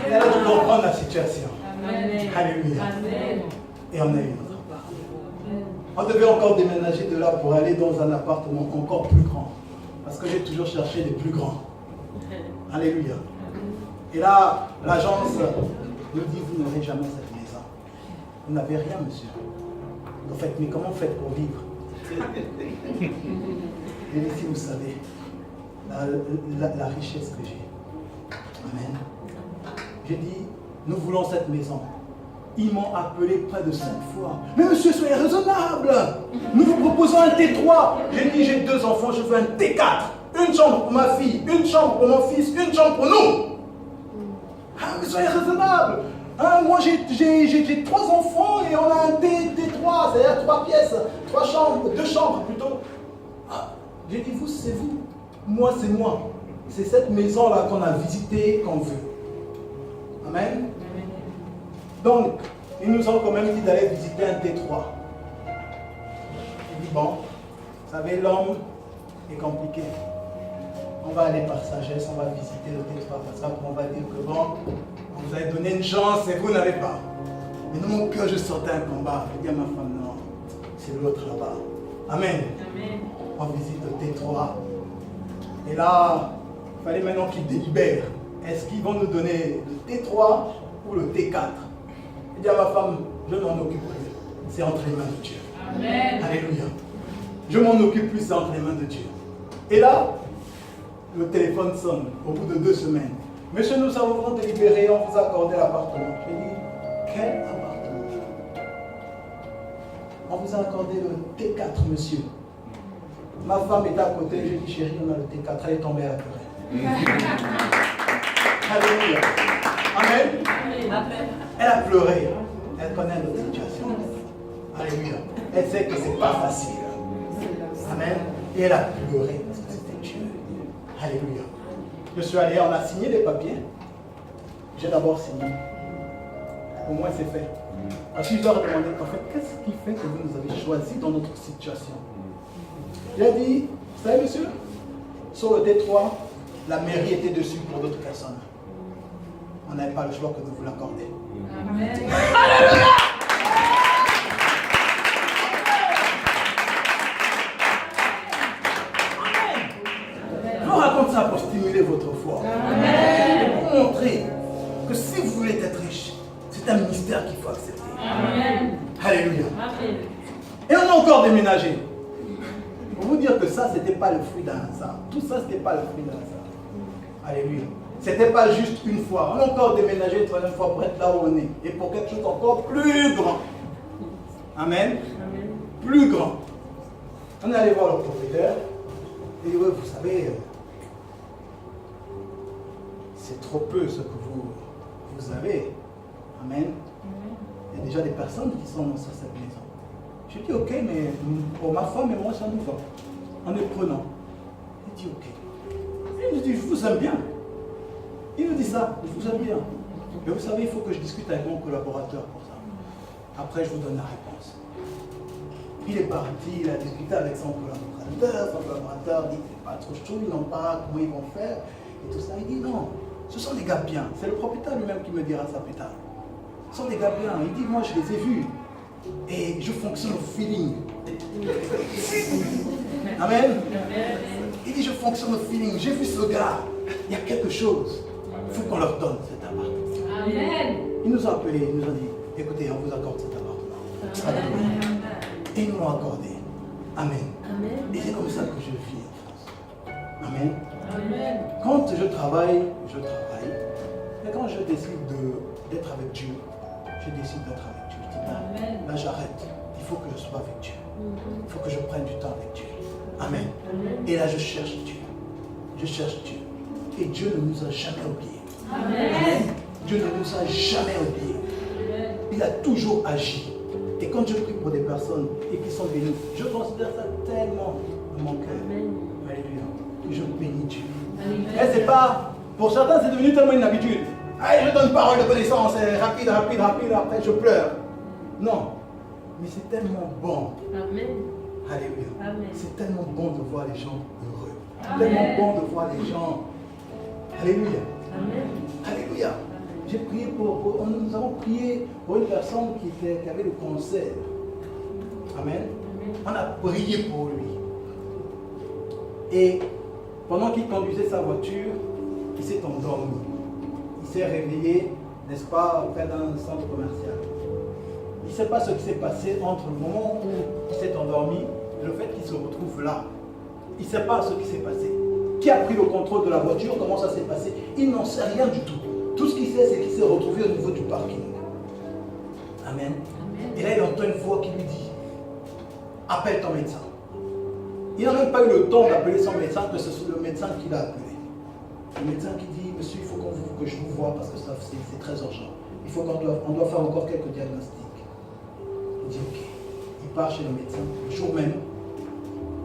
Et elle a dû comprendre la situation. Amen. Alléluia. Amen. Et on a eu notre appart. On devait encore déménager de là pour aller dans un appartement encore plus grand. Parce que j'ai toujours cherché les plus grands. Alléluia. Et là, l'agence nous dit, vous n'aurez jamais cette maison. Vous n'avez rien, monsieur. En fait, mais comment vous faites pour vivre? Et si vous savez, la richesse que j'ai. Amen. J'ai dit, nous voulons cette maison. Ils m'ont appelé près de 5 fois. Mais monsieur, soyez raisonnable. Nous vous proposons un T3. J'ai dit, j'ai 2 enfants, je veux un T4. Une chambre pour ma fille, une chambre pour mon fils, une chambre pour nous. Ah, mais soyez raisonnable. Hein, moi, j'ai 3 enfants et on a un T3, c'est-à-dire 3 pièces, 3 chambres, 2 chambres plutôt. Ah, j'ai dit, vous, c'est vous. Moi, c'est moi. C'est cette maison-là qu'on a visitée, qu'on veut. Amen. Donc, ils nous ont quand même dit d'aller visiter un T3. J'ai dit, bon, vous savez, l'homme est compliqué. On va aller par sagesse, on va visiter le T3, parce qu'on va dire que bon, on vous avez donné une chance et vous n'avez pas. Mais dans mon cœur, je sortais un combat. Je dis à ma femme, non, c'est l'autre là-bas. Amen. Amen. On visite le T3. Et là, il fallait maintenant qu'ils délibèrent. Est-ce qu'ils vont nous donner le T3 ou le T4? Je dis à ma femme, je m'en occupe plus. C'est entre les mains de Dieu. Amen. Alléluia. Je m'en occupe plus, c'est entre les mains de Dieu. Et là, le téléphone sonne au bout de 2 semaines. Monsieur, nous avons délibéré, on vous a accordé l'appartement. J'ai dit, quel appartement? On vous a accordé le T4, monsieur. Ma femme est à côté, j'ai dit, chérie, on a le T4. Elle est tombée à pleurer. Alléluia. Amen. Amen. Elle a pleuré. Elle connaît notre situation. Alléluia. Elle sait que ce n'est pas facile. Amen. Et elle a pleuré parce que c'était Dieu. Alléluia. Je suis allé, on a signé les papiers. J'ai d'abord signé. Au moins c'est fait. Ensuite, je leur ai demandé, en fait, qu'est-ce qui fait que vous nous avez choisi dans notre situation? J'ai dit, vous savez monsieur, sur le T3, la mairie était dessus pour d'autres personnes. On n'avait pas le choix que de vous l'accorder. Amen. Je vous raconte ça pour stimuler votre foi. Amen. Et pour montrer que si vous voulez être riche, c'est un ministère qu'il faut accepter. Amen. Alléluia. Amen. Et on a encore déménagé. Pour vous dire que ça, ce n'était pas le fruit d'un hasard. Tout ça, ce n'était pas le fruit d'un hasard. Alléluia. Ce n'était pas juste une fois. On a encore déménagé une 3e fois pour être là où on est. Et pour quelque chose encore plus grand. Amen. Plus grand. On est allé voir le propriétaire. Il dit, ouais, vous savez, c'est trop peu ce que vous avez. Amen. Il y a déjà des personnes qui sont sur cette maison. Je dis, ok, mais pour ma femme et moi, ça nous va. En est prenant. Il dit, ok. Et je dis, je vous aime bien. Il nous dit ça, je vous aime bien. Mais vous savez, il faut que je discute avec mon collaborateur pour ça. Après, je vous donne la réponse. Il est parti, il a discuté avec son collaborateur dit, c'est pas trop chaud, ils n'ont pas, comment ils vont faire. et tout ça. Il dit non, ce sont des gars bien. C'est le propriétaire lui-même qui me dira ça plus tard. Ce sont des gars bien. Il dit, moi je les ai vus. Et je fonctionne au feeling. Amen. Il dit, je fonctionne au feeling. J'ai vu ce gars. Il y a quelque chose. Il faut qu'on leur donne cet appartement. Amen. Il nous a appelés, il nous a dit, écoutez, on vous accorde cet appartement. Amen. Et ils nous l'ont accordé. Amen. Amen. Et c'est comme ça que je vis en France. Amen. Amen. Quand je travaille, je travaille. Mais quand je décide d'être avec Dieu, je décide d'être avec Dieu. Je dis, Amen. là j'arrête. Il faut que je sois avec Dieu. Il faut que je prenne du temps avec Dieu. Amen. Et là je cherche Dieu. Je cherche Dieu. Et Dieu ne nous a jamais oubliés. Amen. Dieu ne nous a jamais oubliés. Amen. Il a toujours agi. Et quand je prie pour des personnes et qui sont bénies, je considère ça tellement dans mon cœur. Alléluia. Que je bénis Dieu. Et c'est pas, pour certains c'est devenu tellement une habitude. Allez, je donne une parole de connaissance, rapide, après je pleure. Non. Mais c'est tellement bon. Amen. Alléluia. Amen. C'est tellement bon de voir les gens heureux. Amen. Tellement bon de voir les gens. Alléluia. Amen. Alléluia. J'ai prié nous avons prié pour une personne qui avait le cancer. Amen. On a prié pour lui. Et pendant qu'il conduisait sa voiture, il s'est endormi. Il s'est réveillé, n'est-ce pas, près d'un centre commercial. Il ne sait pas ce qui s'est passé entre le moment où il s'est endormi et le fait qu'il se retrouve là. Il ne sait pas ce qui s'est passé. Qui a pris le contrôle de la voiture, comment ça s'est passé? Il n'en sait rien du tout. Tout ce qu'il sait, c'est qu'il s'est retrouvé au niveau du parking. Amen. Et là, il entend une voix qui lui dit, appelle ton médecin. Il n'a même pas eu le temps d'appeler son médecin, que ce soit le médecin qui l'a appelé. Le médecin qui dit, monsieur, il faut que je vous voie parce que c'est très urgent. Il faut qu'on doit faire encore quelques diagnostics. Il dit, ok. Il part chez le médecin. Le jour même,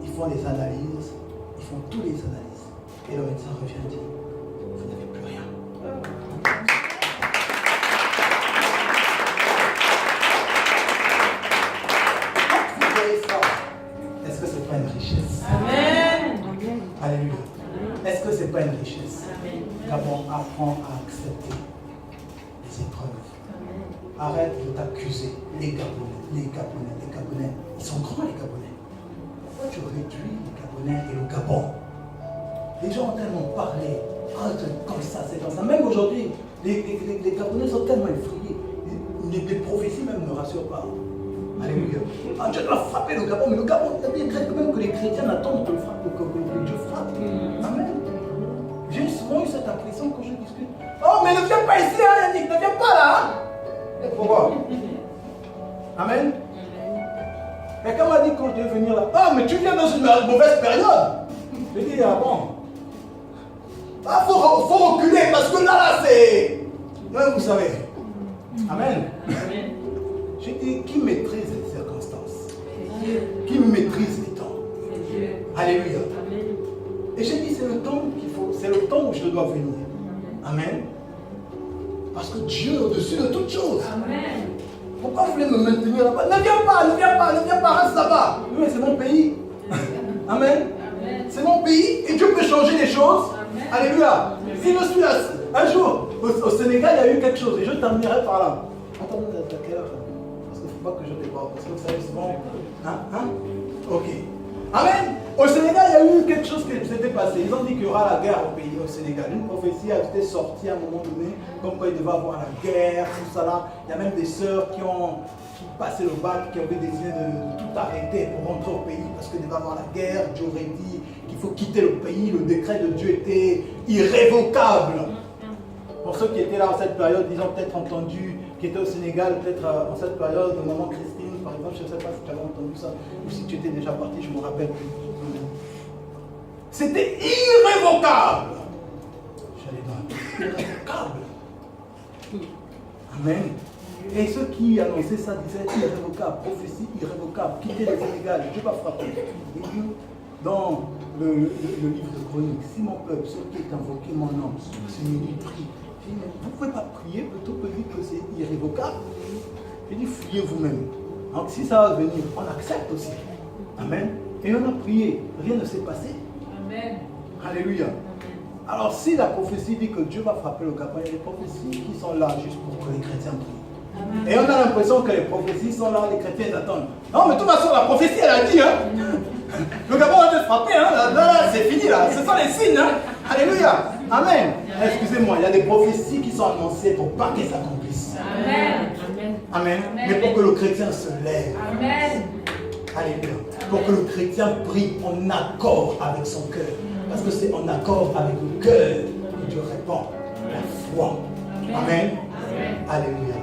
ils font les analyses. Ils font toutes les analyses. Et le médecin revient et dit, vous n'avez plus rien. Vous voyez ça? Est-ce que ce n'est pas une richesse? Amen. Alléluia. Est-ce que ce n'est pas une richesse? Amen. D'abord, apprends à accepter les épreuves. Arrête de t'accuser. Les Gabonais, ils sont grands les Gabonais. Pourquoi tu réduis les Gabonais et le Gabon? Les gens ont tellement parlé. Ah, c'est comme ça, c'est comme ça. Même aujourd'hui, les Gabonais sont tellement effrayés. Les prophéties même ne rassurent pas. Alléluia. Ah, Dieu doit frapper le Gabon, mais le Gabon, même que les chrétiens attendent que Dieu frappe. Amen. J'ai souvent eu cette impression quand je discute. Oh, mais ne viens pas ici, hein, Yannick, ne viens pas là. Hein. Pourquoi? Amen. Quelqu'un m'a dit quand je devais venir là, ah, mais tu viens dans une mauvaise période. Je dis, ah bon. Ah, faut reculer parce que là, c'est. Ouais, vous savez. Amen. Amen. J'ai dit, qui maîtrise les circonstances? C'est Dieu. Qui maîtrise les temps? C'est Dieu. Alléluia. Amen. Et j'ai dit, c'est le temps qu'il faut, c'est le temps où je dois venir. Amen. Parce que Dieu est au-dessus de toutes choses. Amen. Pourquoi vous voulez me maintenir là-bas? Ne viens pas, reste là-bas. Oui, mais c'est mon pays. Amen. Amen. C'est mon pays et Dieu peut changer les choses. Amen. Alléluia. Si je suis là, un jour, au Sénégal, il y a eu quelque chose et je t'emmenerai par là. Attendez, à quelle heure? Parce qu'il ne faut pas que je déborde. Parce que vous savez souvent. Hein? Ok. Amen. Au Sénégal, il y a eu quelque chose qui s'était passé. Ils ont dit qu'il y aura la guerre au pays, au Sénégal. Une prophétie a été sortie à un moment donné, comme quoi il devait avoir la guerre, tout ça là. Il y a même des sœurs qui ont passé le bac, qui avaient décidé de tout arrêter pour rentrer au pays parce qu'il devait avoir la guerre. Dieu aurait dit qu'il faut quitter le pays. Le décret de Dieu était irrévocable. Pour ceux qui étaient là en cette période, ils ont peut-être entendu, qui étaient au Sénégal, peut-être en cette période, maman Christine, par exemple, je ne sais pas si tu avais entendu ça, ou si tu étais déjà parti, je ne me rappelle plus. C'était irrévocable. J'allais dans irrévocable. Amen. Et ceux qui annonçaient ça disaient irrévocable, prophétie irrévocable, quitter le Sénégal, Dieu va frapper. Et Dieu, dans le livre de Chroniques, si mon peuple, ceux qui est invoqué mon nom, c'est une prie. J'ai dit, mais vous ne pouvez pas prier plutôt que dire que c'est irrévocable. J'ai dit, fuyez vous-même. Donc si ça va venir, on accepte aussi. Amen. Et on a prié, rien ne s'est passé. Amen. Alléluia. Alors si la prophétie dit que Dieu va frapper le Gabon, il y a des prophéties qui sont là juste pour que les chrétiens prient. Et on a l'impression que les prophéties sont là, les chrétiens attendent. Non, mais de toute façon, la prophétie, elle a dit, hein. Le Gabon va te frapper, hein. Là, c'est fini, là. Ce sont les signes, hein. Alléluia. Amen. Excusez-moi, il y a des prophéties qui sont annoncées pour pas qu'elles s'accomplissent. Amen. Amen. Mais pour que le chrétien se lève. Amen. Alléluia. Pour que le chrétien prie en accord avec son cœur. Parce que c'est en accord avec le cœur que Dieu répond. La foi. Amen. Alléluia.